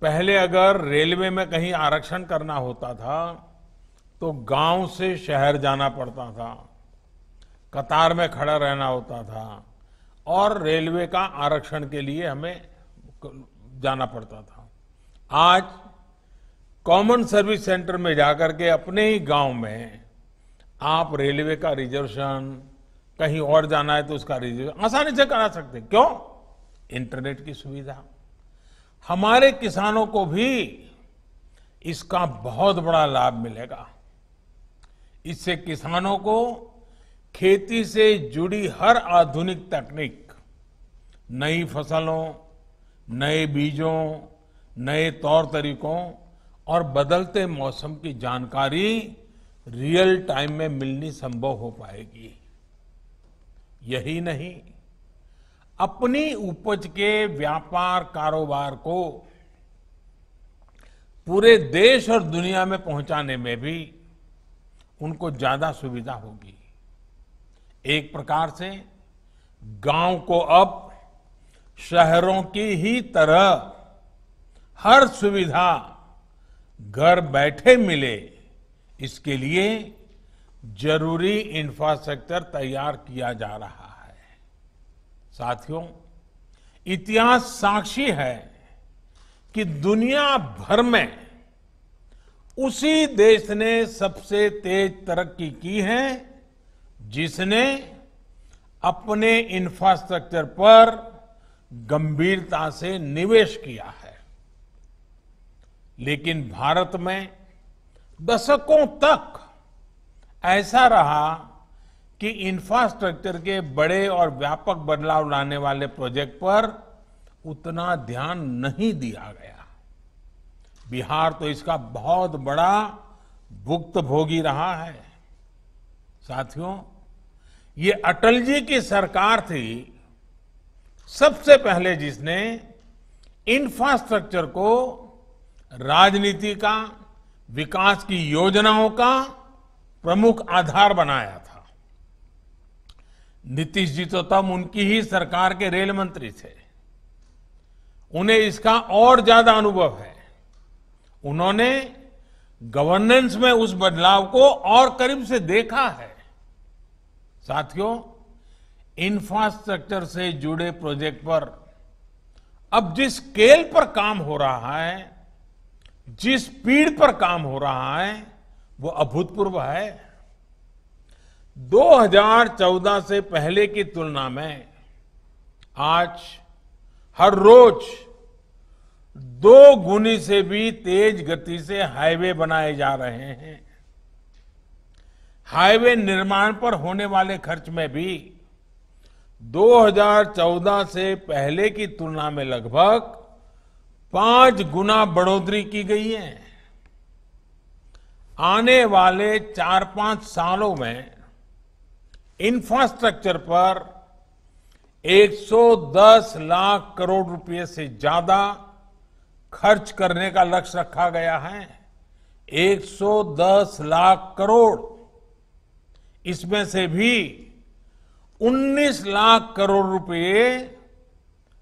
पहले अगर रेलवे में कहीं आरक्षण करना होता था तो गांव से शहर जाना पड़ता था, कतार में खड़ा रहना होता था और रेलवे का आरक्षण के लिए हमें जाना पड़ता था। आज कॉमन सर्विस सेंटर में जाकर के अपने ही गांव में आप रेलवे का रिजर्वेशन, कहीं और जाना है तो उसका रिजर्वेशन आसानी से करा सकते। क्यों? इंटरनेट की सुविधा। हमारे किसानों को भी इसका बहुत बड़ा लाभ मिलेगा। इससे किसानों को खेती से जुड़ी हर आधुनिक तकनीक, नई फसलों, नए बीजों, नए तौर तरीकों और बदलते मौसम की जानकारी रियल टाइम में मिलनी संभव हो पाएगी। यही नहीं, अपनी उपज के व्यापार कारोबार को पूरे देश और दुनिया में पहुंचाने में भी उनको ज्यादा सुविधा होगी। एक प्रकार से गांव को अब शहरों की ही तरह हर सुविधा घर बैठे मिले, इसके लिए जरूरी इंफ्रास्ट्रक्चर तैयार किया जा रहा है। साथियों, इतिहास साक्षी है कि दुनिया भर में उसी देश ने सबसे तेज तरक्की की है जिसने अपने इंफ्रास्ट्रक्चर पर गंभीरता से निवेश किया है। लेकिन भारत में दशकों तक ऐसा रहा कि इंफ्रास्ट्रक्चर के बड़े और व्यापक बदलाव लाने वाले प्रोजेक्ट पर उतना ध्यान नहीं दिया गया। बिहार तो इसका बहुत बड़ा भुक्तभोगी रहा है। साथियों, ये अटल जी की सरकार थी सबसे पहले जिसने इंफ्रास्ट्रक्चर को राजनीति का, विकास की योजनाओं का प्रमुख आधार बनाया था। नीतीश जी तो तब उनकी ही सरकार के रेल मंत्री थे। उन्हें इसका और ज्यादा अनुभव है। उन्होंने गवर्नेंस में उस बदलाव को और करीब से देखा है। साथियों, इंफ्रास्ट्रक्चर से जुड़े प्रोजेक्ट पर अब जिस स्केल पर काम हो रहा है, जिस स्पीड पर काम हो रहा है, वो अभूतपूर्व है। 2014 से पहले की तुलना में आज हर रोज 2 गुनी से भी तेज गति से हाईवे बनाए जा रहे हैं। हाईवे निर्माण पर होने वाले खर्च में भी 2014 से पहले की तुलना में लगभग 5 गुना बढ़ोतरी की गई है। आने वाले 4-5 सालों में इंफ्रास्ट्रक्चर पर 110 लाख करोड़ रुपए से ज्यादा खर्च करने का लक्ष्य रखा गया है। 110 लाख करोड़, इसमें से भी 19 लाख करोड़ रुपए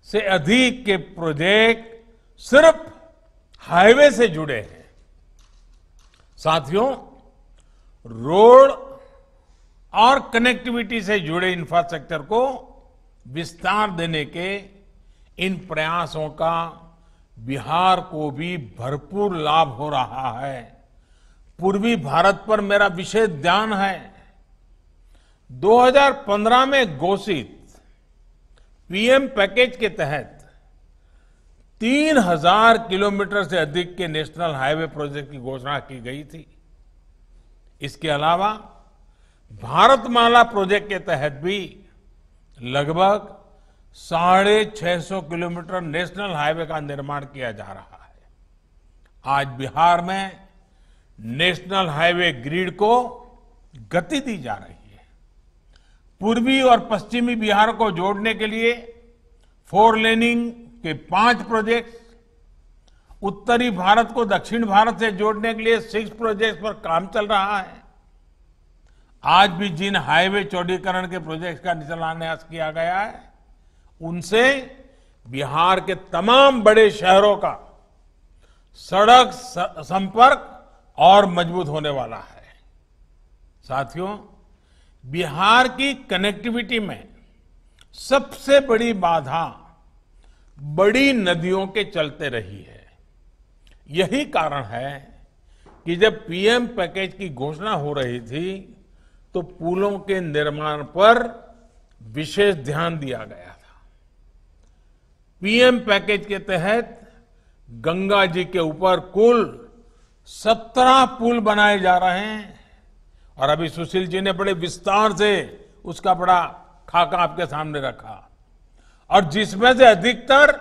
से अधिक के प्रोजेक्ट सिर्फ हाईवे से जुड़े हैं। साथियों, रोड और कनेक्टिविटी से जुड़े इंफ्रास्ट्रक्चर को विस्तार देने के इन प्रयासों का बिहार को भी भरपूर लाभ हो रहा है। पूर्वी भारत पर मेरा विशेष ध्यान है। 2015 में घोषित पीएम पैकेज के तहत 3000 किलोमीटर से अधिक के नेशनल हाईवे प्रोजेक्ट की घोषणा की गई थी। इसके अलावा भारतमाला प्रोजेक्ट के तहत भी लगभग 650 किलोमीटर नेशनल हाईवे का निर्माण किया जा रहा है। आज बिहार में नेशनल हाईवे ग्रिड को गति दी जा रही है। पूर्वी और पश्चिमी बिहार को जोड़ने के लिए 4 लेनिंग के 5 प्रोजेक्ट, उत्तरी भारत को दक्षिण भारत से जोड़ने के लिए 6 प्रोजेक्ट पर काम चल रहा है। आज भी जिन हाईवे चौड़ीकरण के प्रोजेक्ट का शिलान्यास किया गया है, उनसे बिहार के तमाम बड़े शहरों का सड़क संपर्क और मजबूत होने वाला है। साथियों, बिहार की कनेक्टिविटी में सबसे बड़ी बाधा बड़ी नदियों के चलते रही है। यही कारण है कि जब पीएम पैकेज की घोषणा हो रही थी तो पुलों के निर्माण पर विशेष ध्यान दिया गया था। पीएम पैकेज के तहत गंगा जी के ऊपर कुल 17 पुल बनाए जा रहे हैं और अभी सुशील जी ने बड़े विस्तार से उसका बड़ा खाका आपके सामने रखा और जिसमें से अधिकतर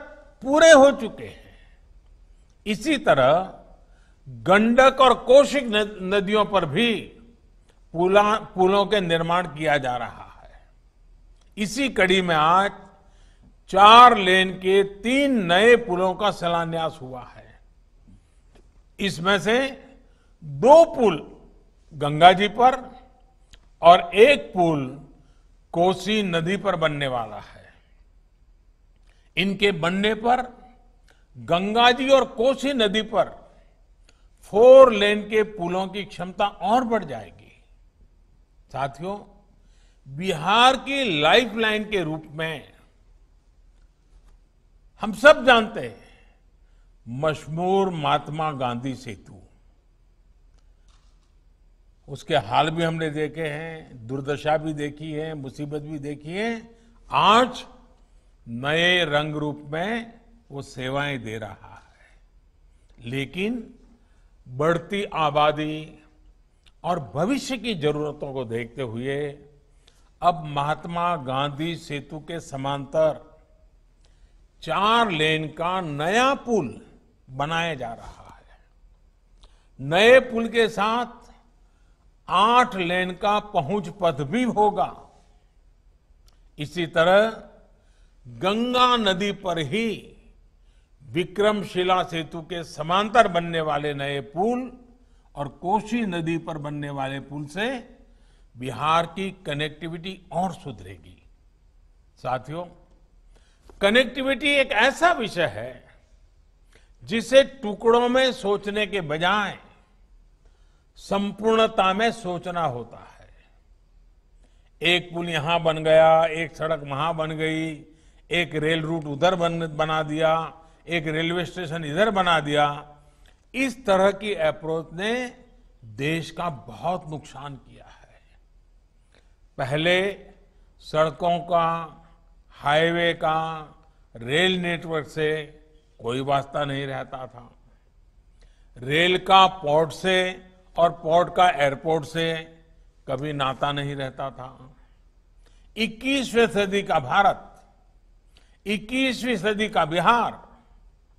पूरे हो चुके हैं। इसी तरह गंडक और कोशिक नदियों पर भी पुलों के निर्माण किया जा रहा है। इसी कड़ी में आज 4 लेन के 3 नए पुलों का शिलान्यास हुआ है। इसमें से 2 पुल गंगा जी पर और एक पुल कोसी नदी पर बनने वाला है। इनके बनने पर गंगा जी और कोसी नदी पर 4 लेन के पुलों की क्षमता और बढ़ जाएगी। साथियों, बिहार की लाइफलाइन के रूप में हम सब जानते हैं मशहूर महात्मा गांधी सेतु, उसके हाल भी हमने देखे हैं, दुर्दशा भी देखी है, मुसीबत भी देखी है। आज नए रंग रूप में वो सेवाएं दे रहा है, लेकिन बढ़ती आबादी और भविष्य की जरूरतों को देखते हुए अब महात्मा गांधी सेतु के समांतर 4 लेन का नया पुल बनाया जा रहा है। नए पुल के साथ 8 लेन का पहुंच पथ भी होगा। इसी तरह गंगा नदी पर ही विक्रमशिला सेतु के समांतर बनने वाले नए पुल और कोसी नदी पर बनने वाले पुल से बिहार की कनेक्टिविटी और सुधरेगी। साथियों, कनेक्टिविटी एक ऐसा विषय है जिसे टुकड़ों में सोचने के बजाय संपूर्णता में सोचना होता है। एक पुल यहां बन गया, एक सड़क वहां बन गई, एक रेल रूट उधर बना दिया, एक रेलवे स्टेशन इधर बना दिया। इस तरह की अप्रोच ने देश का बहुत नुकसान किया है। पहले सड़कों का, हाईवे का, रेल नेटवर्क से कोई वास्ता नहीं रहता था। रेल का पोर्ट से और पोर्ट का एयरपोर्ट से कभी नाता नहीं रहता था। 21वीं सदी का भारत, 21वीं सदी का बिहार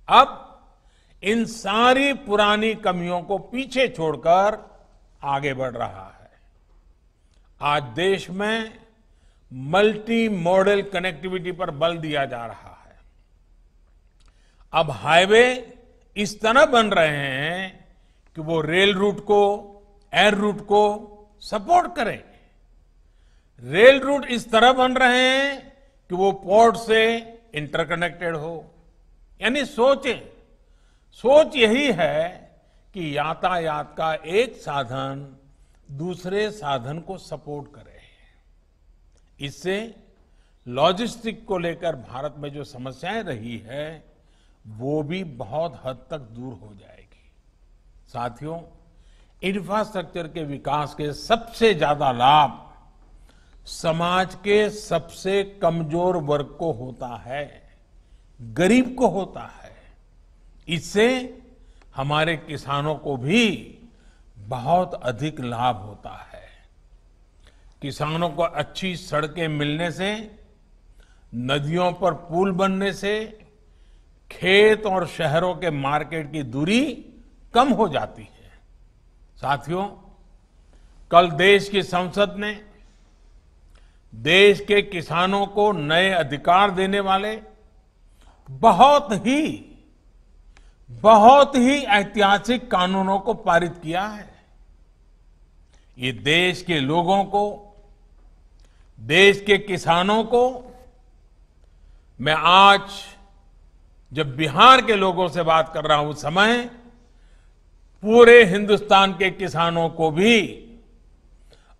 अब इन सारी पुरानी कमियों को पीछे छोड़कर आगे बढ़ रहा है। आज देश में मल्टी मॉडल कनेक्टिविटी पर बल दिया जा रहा है। अब हाईवे इस तरह बन रहे हैं कि वो रेल रूट को, एयर रूट को सपोर्ट करें। रेल रूट इस तरह बन रहे हैं कि वो पोर्ट से इंटरकनेक्टेड हो। यानी सोच यही है कि यातायात का एक साधन दूसरे साधन को सपोर्ट करे। इससे लॉजिस्टिक को लेकर भारत में जो समस्याएं रही है वो भी बहुत हद तक दूर हो जाएगी। साथियों, इंफ्रास्ट्रक्चर के विकास के सबसे ज्यादा लाभ समाज के सबसे कमजोर वर्ग को होता है, गरीब को होता है। इससे हमारे किसानों को भी बहुत अधिक लाभ होता है। किसानों को अच्छी सड़कें मिलने से, नदियों पर पुल बनने से खेत और शहरों के मार्केट की दूरी कम हो जाती है। साथियों, कल देश की संसद ने देश के किसानों को नए अधिकार देने वाले बहुत ही ऐतिहासिक कानूनों को पारित किया है। ये देश के लोगों को, देश के किसानों को, मैं आज जब बिहार के लोगों से बात कर रहा हूं उस समय पूरे हिंदुस्तान के किसानों को भी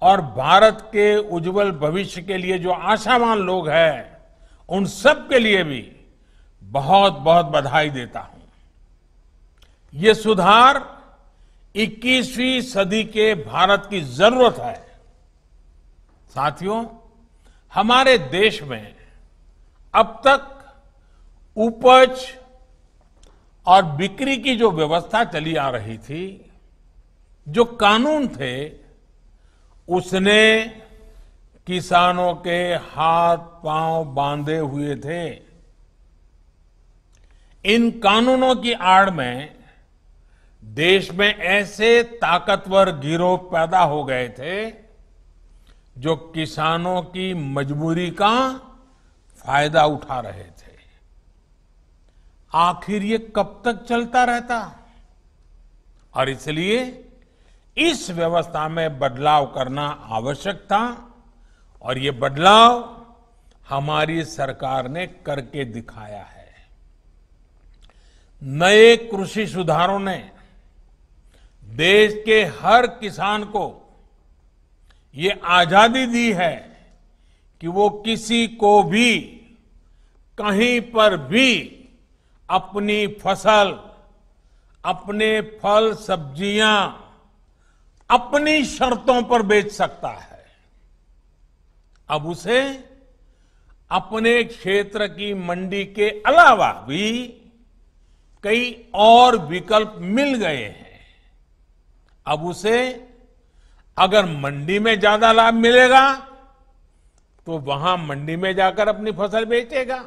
और भारत के उज्जवल भविष्य के लिए जो आशावान लोग हैं उन सब के लिए भी बहुत बहुत बधाई देता हूं। ये सुधार 21वीं सदी के भारत की जरूरत है। साथियों, हमारे देश में अब तक उपज और बिक्री की जो व्यवस्था चली आ रही थी, जो कानून थे, उसने किसानों के हाथ पांव बांधे हुए थे। इन कानूनों की आड़ में देश में ऐसे ताकतवर गिरोह पैदा हो गए थे जो किसानों की मजबूरी का फायदा उठा रहे थे। आखिर ये कब तक चलता रहता? और इसलिए इस व्यवस्था में बदलाव करना आवश्यक था और ये बदलाव हमारी सरकार ने करके दिखाया है। नए कृषि सुधारों ने देश के हर किसान को ये आजादी दी है कि वो किसी को भी कहीं पर भी अपनी फसल, अपने फल सब्जियां अपनी शर्तों पर बेच सकता है। अब उसे अपने क्षेत्र की मंडी के अलावा भी कई और विकल्प मिल गए हैं। अब उसे अगर मंडी में ज्यादा लाभ मिलेगा तो वहां मंडी में जाकर अपनी फसल बेचेगा।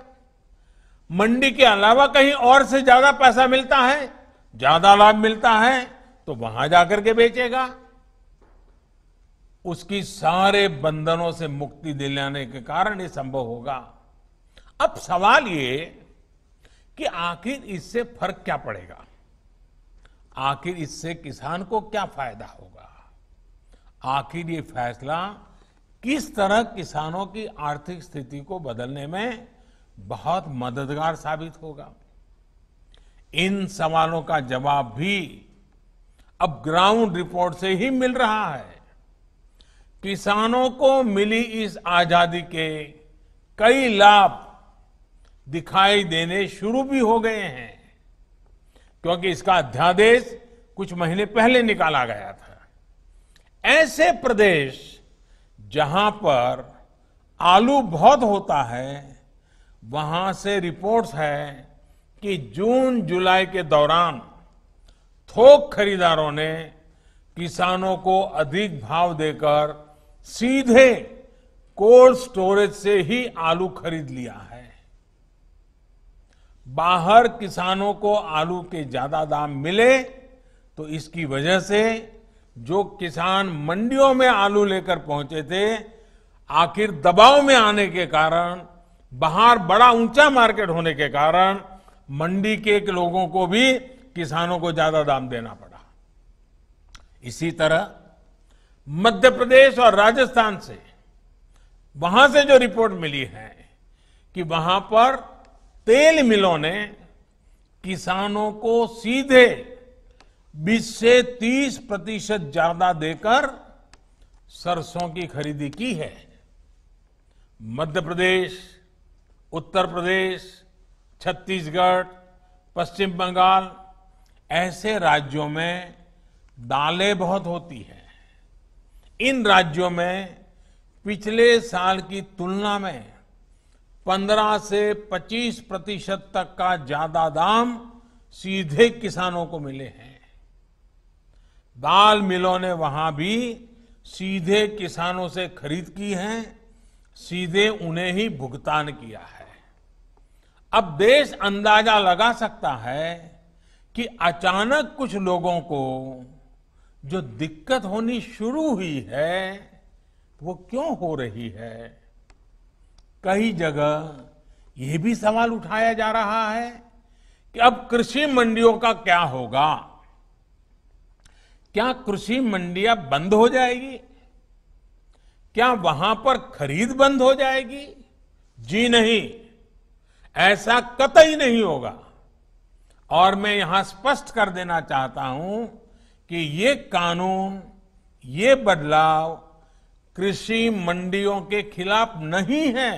मंडी के अलावा कहीं और से ज्यादा पैसा मिलता है, ज्यादा लाभ मिलता है तो वहां जाकर के बेचेगा। उसकी सारे बंधनों से मुक्ति दिलाने के कारण ये संभव होगा। अब सवाल ये कि आखिर इससे फर्क क्या पड़ेगा, आखिर इससे किसान को क्या फायदा होगा, आखिर ये फैसला किस तरह किसानों की आर्थिक स्थिति को बदलने में बहुत मददगार साबित होगा। इन सवालों का जवाब भी अब ग्राउंड रिपोर्ट से ही मिल रहा है। किसानों को मिली इस आजादी के कई लाभ दिखाई देने शुरू भी हो गए हैं, क्योंकि इसका अध्यादेश कुछ महीने पहले निकाला गया था। ऐसे प्रदेश जहां पर आलू बहुत होता है, वहां से रिपोर्ट्स है कि जून जुलाई के दौरान थोक खरीदारों ने किसानों को अधिक भाव देकर सीधे कोल्ड स्टोरेज से ही आलू खरीद लिया है। बाहर किसानों को आलू के ज्यादा दाम मिले तो इसकी वजह से जो किसान मंडियों में आलू लेकर पहुंचे थे, आखिर दबाव में आने के कारण, बाहर बड़ा ऊंचा मार्केट होने के कारण मंडी के लोगों को भी किसानों को ज्यादा दाम देना पड़ा। इसी तरह मध्य प्रदेश और राजस्थान से, वहां से जो रिपोर्ट मिली है कि वहां पर तेल मिलों ने किसानों को सीधे 20 से 30% ज्यादा देकर सरसों की खरीदी की है। मध्य प्रदेश, उत्तर प्रदेश, छत्तीसगढ़, पश्चिम बंगाल ऐसे राज्यों में दालें बहुत होती हैं। इन राज्यों में पिछले साल की तुलना में 15 से 25% तक का ज्यादा दाम सीधे किसानों को मिले हैं। दाल मिलों ने वहां भी सीधे किसानों से खरीद की है, सीधे उन्हें ही भुगतान किया है। अब देश अंदाजा लगा सकता है कि अचानक कुछ लोगों को जो दिक्कत होनी शुरू हुई है वो क्यों हो रही है। कई जगह ये भी सवाल उठाया जा रहा है कि अब कृषि मंडियों का क्या होगा। क्या कृषि मंडियां बंद हो जाएगी? क्या वहां पर खरीद बंद हो जाएगी? जी नहीं, ऐसा कतई नहीं होगा। और मैं यहां स्पष्ट कर देना चाहता हूं कि ये कानून, ये बदलाव कृषि मंडियों के खिलाफ नहीं है।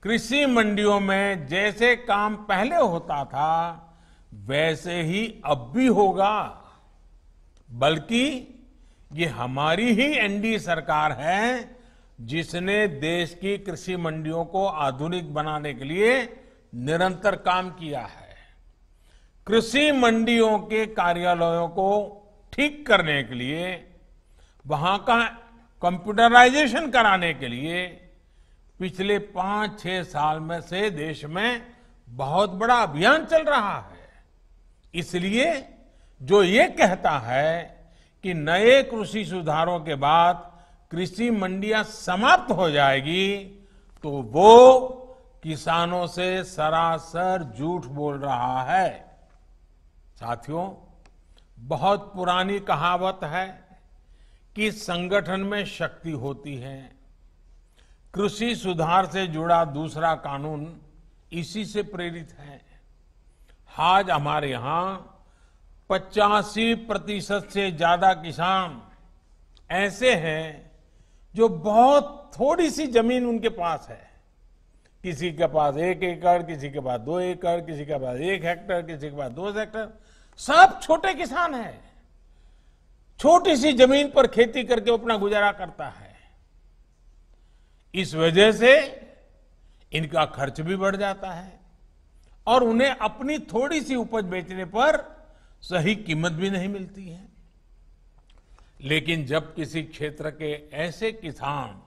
कृषि मंडियों में जैसे काम पहले होता था वैसे ही अब भी होगा, बल्कि ये हमारी ही एनडीए सरकार है जिसने देश की कृषि मंडियों को आधुनिक बनाने के लिए निरंतर काम किया है। कृषि मंडियों के कार्यालयों को ठीक करने के लिए, वहां का कंप्यूटराइजेशन कराने के लिए पिछले 5-6 साल में से देश में बहुत बड़ा अभियान चल रहा है। इसलिए जो ये कहता है कि नए कृषि सुधारों के बाद कृषि मंडियां समाप्त हो जाएगी, तो वो किसानों से सरासर झूठ बोल रहा है। साथियों, बहुत पुरानी कहावत है कि संगठन में शक्ति होती है। कृषि सुधार से जुड़ा दूसरा कानून इसी से प्रेरित है। आज हमारे यहाँ 85% से ज्यादा किसान ऐसे हैं जो बहुत थोड़ी सी जमीन उनके पास है। किसी के पास 1 एकड़, किसी के पास 2 एकड़, किसी के पास 1 हेक्टेयर, किसी के पास 2 हेक्टेयर, सब छोटे किसान हैं। छोटी सी जमीन पर खेती करके अपना गुजारा करता है। इस वजह से इनका खर्च भी बढ़ जाता है और उन्हें अपनी थोड़ी सी उपज बेचने पर सही कीमत भी नहीं मिलती है। लेकिन जब किसी क्षेत्र के ऐसे किसान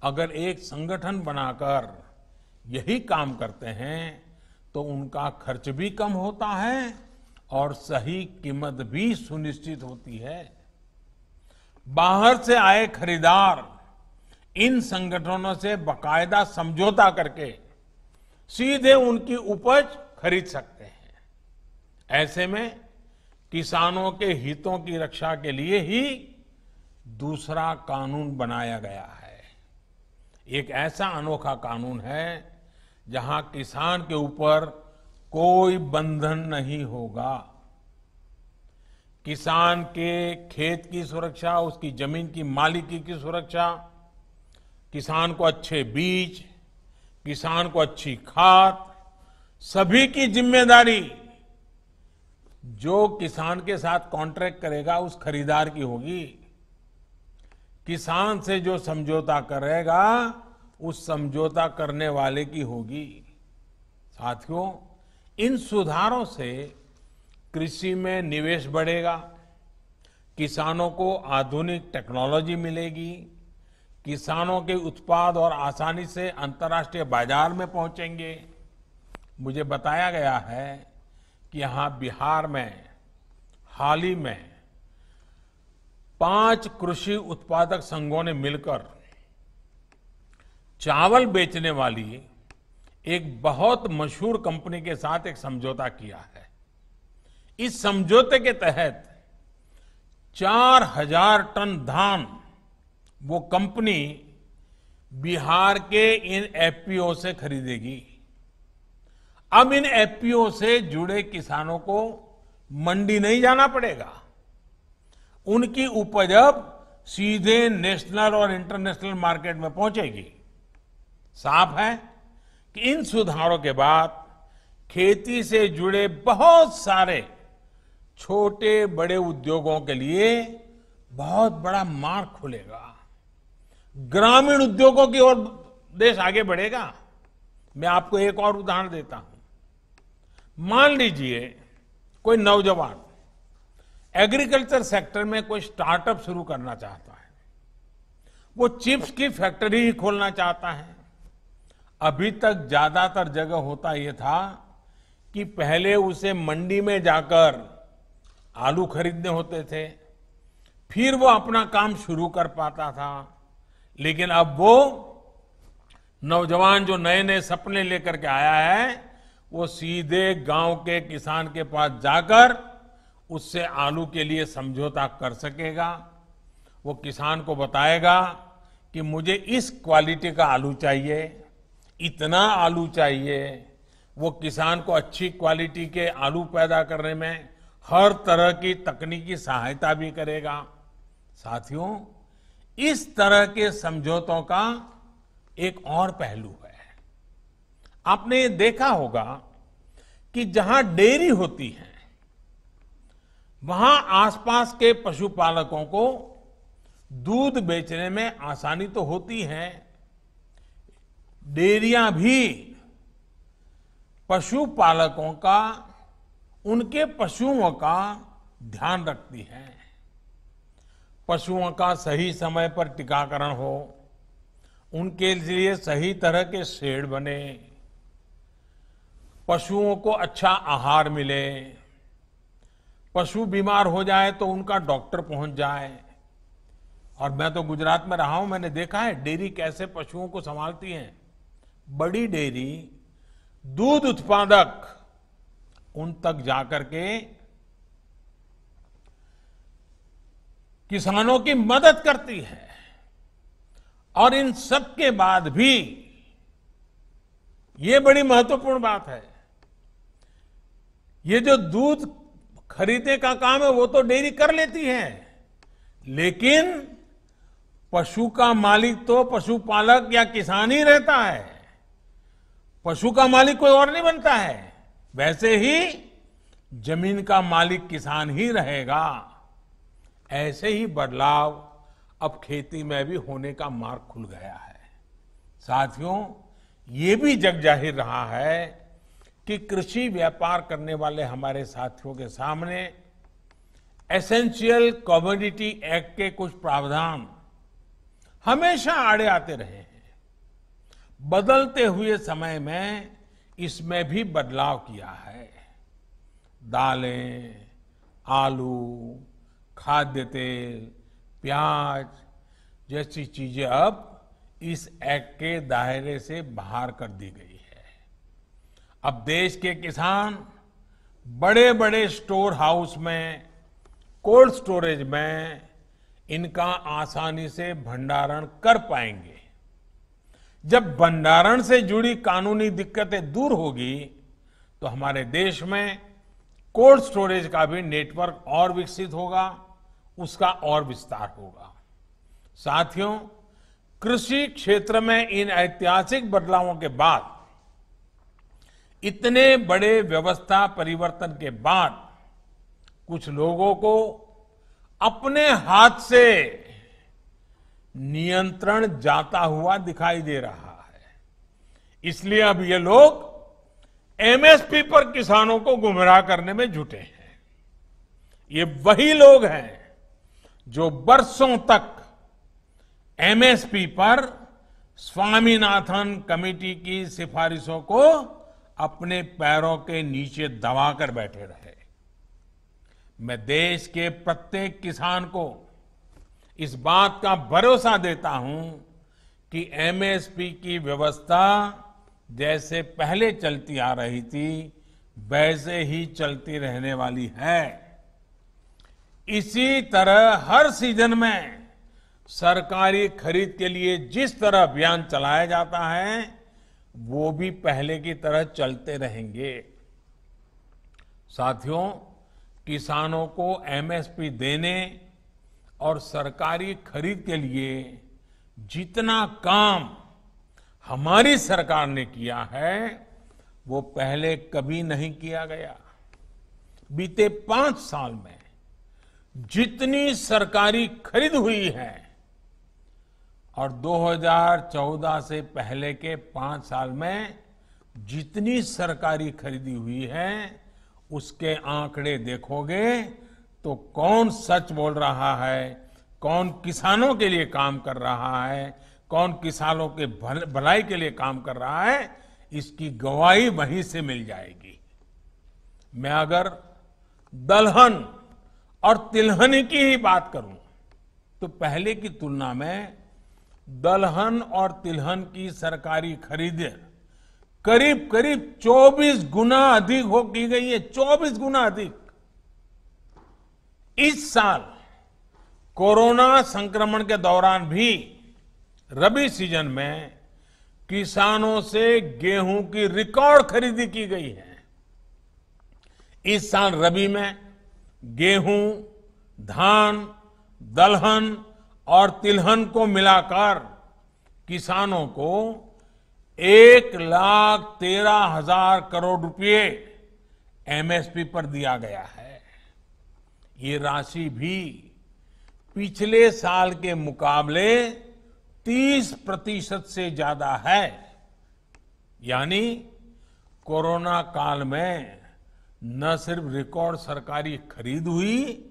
अगर एक संगठन बनाकर यही काम करते हैं तो उनका खर्च भी कम होता है और सही कीमत भी सुनिश्चित होती है। बाहर से आए खरीदार इन संगठनों से बाकायदा समझौता करके सीधे उनकी उपज खरीद सकते हैं। ऐसे में किसानों के हितों की रक्षा के लिए ही दूसरा कानून बनाया गया है। एक ऐसा अनोखा कानून है जहां किसान के ऊपर कोई बंधन नहीं होगा। किसान के खेत की सुरक्षा, उसकी जमीन की मालिकी की सुरक्षा, किसान को अच्छे बीज, किसान को अच्छी खाद, सभी की जिम्मेदारी जो किसान के साथ कॉन्ट्रैक्ट करेगा उस खरीदार की होगी। किसान से जो समझौता करेगा उस समझौता करने वाले की होगी। साथियों, इन सुधारों से कृषि में निवेश बढ़ेगा, किसानों को आधुनिक टेक्नोलॉजी मिलेगी, किसानों के उत्पाद और आसानी से अंतर्राष्ट्रीय बाजार में पहुंचेंगे। मुझे बताया गया है कि यहां बिहार में हाल ही में 5 कृषि उत्पादक संघों ने मिलकर चावल बेचने वाली एक बहुत मशहूर कंपनी के साथ एक समझौता किया है। इस समझौते के तहत 4000 टन धान वो कंपनी बिहार के इन एफपीओ से खरीदेगी। अब इन एफपीओ से जुड़े किसानों को मंडी नहीं जाना पड़ेगा। उनकी उपज अब सीधे नेशनल और इंटरनेशनल मार्केट में पहुंचेगी। साफ है कि इन सुधारों के बाद खेती से जुड़े बहुत सारे छोटे बड़े उद्योगों के लिए बहुत बड़ा मार्ग खुलेगा। ग्रामीण उद्योगों की ओर देश आगे बढ़ेगा। मैं आपको एक और उदाहरण देता हूं। मान लीजिए कोई नौजवान एग्रीकल्चर सेक्टर में कोई स्टार्टअप शुरू करना चाहता है। वो चिप्स की फैक्ट्री ही खोलना चाहता है। अभी तक ज्यादातर जगह होता यह था कि पहले उसे मंडी में जाकर आलू खरीदने होते थे, फिर वो अपना काम शुरू कर पाता था। लेकिन अब वो नौजवान जो नए नए सपने लेकर के आया है, वो सीधे गांव के किसान के पास जाकर उससे आलू के लिए समझौता कर सकेगा। वो किसान को बताएगा कि मुझे इस क्वालिटी का आलू चाहिए, इतना आलू चाहिए। वो किसान को अच्छी क्वालिटी के आलू पैदा करने में हर तरह की तकनीकी सहायता भी करेगा। साथियों, इस तरह के समझौतों का एक और पहलू है। आपने ये देखा होगा कि जहां डेयरी होती है वहां आसपास के पशुपालकों को दूध बेचने में आसानी तो होती है। डेयरियां भी पशुपालकों का, उनके पशुओं का ध्यान रखती है। पशुओं का सही समय पर टीकाकरण हो, उनके लिए सही तरह के शेड बने, पशुओं को अच्छा आहार मिले, पशु बीमार हो जाए तो उनका डॉक्टर पहुंच जाए। और मैं तो गुजरात में रहा हूं, मैंने देखा है डेयरी कैसे पशुओं को संभालती है। बड़ी डेयरी दूध उत्पादक उन तक जाकर के किसानों की मदद करती है। और इन सब के बाद भी ये बड़ी महत्वपूर्ण बात है, ये जो दूध खरीदने का काम है वो तो डेयरी कर लेती है, लेकिन पशु का मालिक तो पशुपालक या किसान ही रहता है। पशु का मालिक कोई और नहीं बनता है। वैसे ही जमीन का मालिक किसान ही रहेगा। ऐसे ही बदलाव अब खेती में भी होने का मार्ग खुल गया है। साथियों, ये भी जग जाहिर रहा है कि कृषि व्यापार करने वाले हमारे साथियों के सामने एसेंशियल कमोडिटी एक्ट के कुछ प्रावधान हमेशा आड़े आते रहे हैं। बदलते हुए समय में इसमें भी बदलाव किया है। दालें, आलू, खाद्य तेल, प्याज जैसी चीजें अब इस एक्ट के दायरे से बाहर कर दी गई है। अब देश के किसान बड़े बड़े स्टोर हाउस में, कोल्ड स्टोरेज में इनका आसानी से भंडारण कर पाएंगे। जब भंडारण से जुड़ी कानूनी दिक्कतें दूर होगी तो हमारे देश में कोल्ड स्टोरेज का भी नेटवर्क और विकसित होगा, उसका और विस्तार होगा। साथियों, कृषि क्षेत्र में इन ऐतिहासिक बदलावों के बाद, इतने बड़े व्यवस्था परिवर्तन के बाद कुछ लोगों को अपने हाथ से नियंत्रण जाता हुआ दिखाई दे रहा है। इसलिए अब ये लोग एमएसपी पर किसानों को गुमराह करने में जुटे हैं। ये वही लोग हैं जो बरसों तक एमएसपी पर स्वामीनाथन कमेटी की सिफारिशों को अपने पैरों के नीचे दबाकर बैठे रहे। मैं देश के प्रत्येक किसान को इस बात का भरोसा देता हूं कि एमएसपी की व्यवस्था जैसे पहले चलती आ रही थी वैसे ही चलती रहने वाली है। इसी तरह हर सीजन में सरकारी खरीद के लिए जिस तरह अभियान चलाया जाता है वो भी पहले की तरह चलते रहेंगे। साथियों, किसानों को एमएसपी देने और सरकारी खरीद के लिए जितना काम हमारी सरकार ने किया है वो पहले कभी नहीं किया गया। बीते 5 साल में जितनी सरकारी खरीद हुई है और 2014 से पहले के 5 साल में जितनी सरकारी खरीदी हुई है उसके आंकड़े देखोगे तो कौन सच बोल रहा है, कौन किसानों के लिए काम कर रहा है, कौन किसानों के भलाई के लिए काम कर रहा है, इसकी गवाही वहीं से मिल जाएगी। मैं अगर दलहन और तिलहन की ही बात करूं तो पहले की तुलना में दलहन और तिलहन की सरकारी खरीद करीब करीब 24 गुना अधिक हो की गई है। 24 गुना अधिक। इस साल कोरोना संक्रमण के दौरान भी रबी सीजन में किसानों से गेहूं की रिकॉर्ड खरीदी की गई है। इस साल रबी में गेहूं, धान, दलहन और तिलहन को मिलाकर किसानों को 1,13,000 करोड़ रुपए एमएसपी पर दिया गया है। ये राशि भी पिछले साल के मुकाबले 30% से ज्यादा है। यानी कोरोना काल में न सिर्फ रिकॉर्ड सरकारी खरीद हुई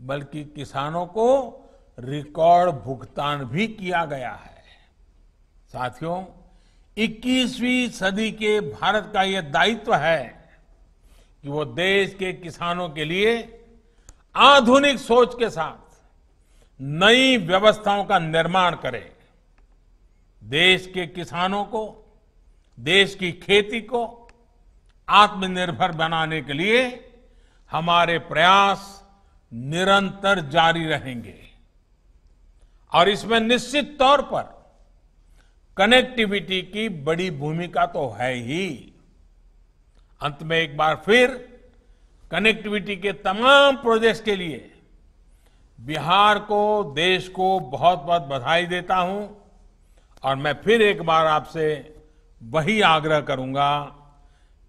बल्कि किसानों को रिकॉर्ड भुगतान भी किया गया है। साथियों, 21वीं सदी के भारत का यह दायित्व है कि वो देश के किसानों के लिए आधुनिक सोच के साथ नई व्यवस्थाओं का निर्माण करे। देश के किसानों को, देश की खेती को आत्मनिर्भर बनाने के लिए हमारे प्रयास निरंतर जारी रहेंगे। और इसमें निश्चित तौर पर कनेक्टिविटी की बड़ी भूमिका तो है ही। अंत में एक बार फिर कनेक्टिविटी के तमाम प्रोजेक्ट्स के लिए बिहार को, देश को बहुत बहुत बधाई देता हूं। और मैं फिर एक बार आपसे वही आग्रह करूंगा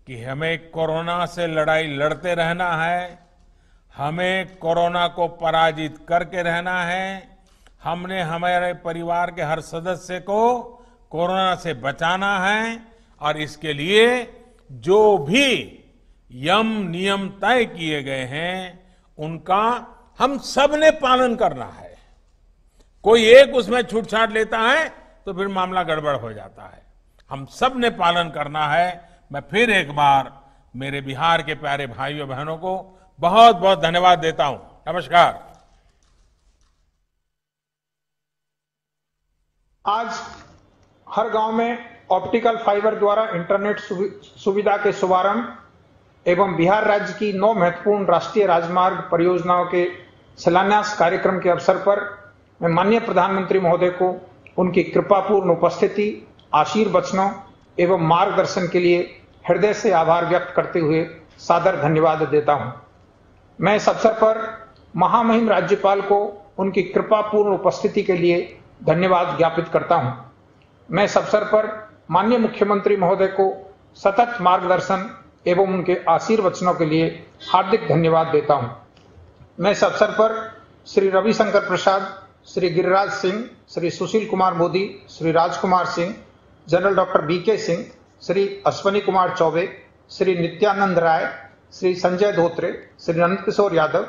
कि हमें कोरोना से लड़ाई लड़ते रहना है, हमें कोरोना को पराजित करके रहना है। हमने हमारे परिवार के हर सदस्य को कोरोना से बचाना है और इसके लिए जो भी यम नियम तय किए गए हैं उनका हम सब ने पालन करना है। कोई एक उसमें छूटछाट लेता है तो फिर मामला गड़बड़ हो जाता है। हम सब ने पालन करना है। मैं फिर एक बार मेरे बिहार के प्यारे भाइयों बहनों को बहुत बहुत धन्यवाद देता हूं। नमस्कार। आज हर गांव में ऑप्टिकल फाइबर द्वारा इंटरनेट सुविधा के शुभारंभ एवं बिहार राज्य की 9 महत्वपूर्ण राष्ट्रीय राजमार्ग परियोजनाओं के शिलान्यास कार्यक्रम के अवसर पर मैं माननीय प्रधानमंत्री महोदय को उनकी कृपापूर्ण उपस्थिति, आशीर्वचनों एवं मार्गदर्शन के लिए हृदय से आभार व्यक्त करते हुए सादर धन्यवाद देता हूं। मैं इस अवसर पर महामहिम राज्यपाल को उनकी कृपापूर्ण उपस्थिति के लिए धन्यवाद ज्ञापित करता हूं। मैं इस अवसर पर माननीय मुख्यमंत्री महोदय को सतत मार्गदर्शन एवं उनके आशीर्वचनों के लिए हार्दिक धन्यवाद देता हूं। मैं इस अवसर पर Shri Ravishankar Prasad, Shri Giriraj Singh, Shri Sushil Kumar Modi, Shri Rajkumar Singh, general doctor B K Singh, Shri Ashwini Kumar Choubey, Shri Nityanand Rai, Shri Sanjay Dhotre, Shri Nandkishore Yadav,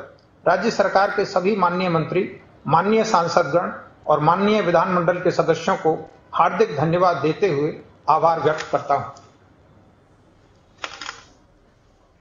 राज्य सरकार के सभी माननीय मंत्री, माननीय सांसदगण और माननीय विधानमंडल के सदस्यों को हार्दिक धन्यवाद देते हुए आभार व्यक्त करता हूं।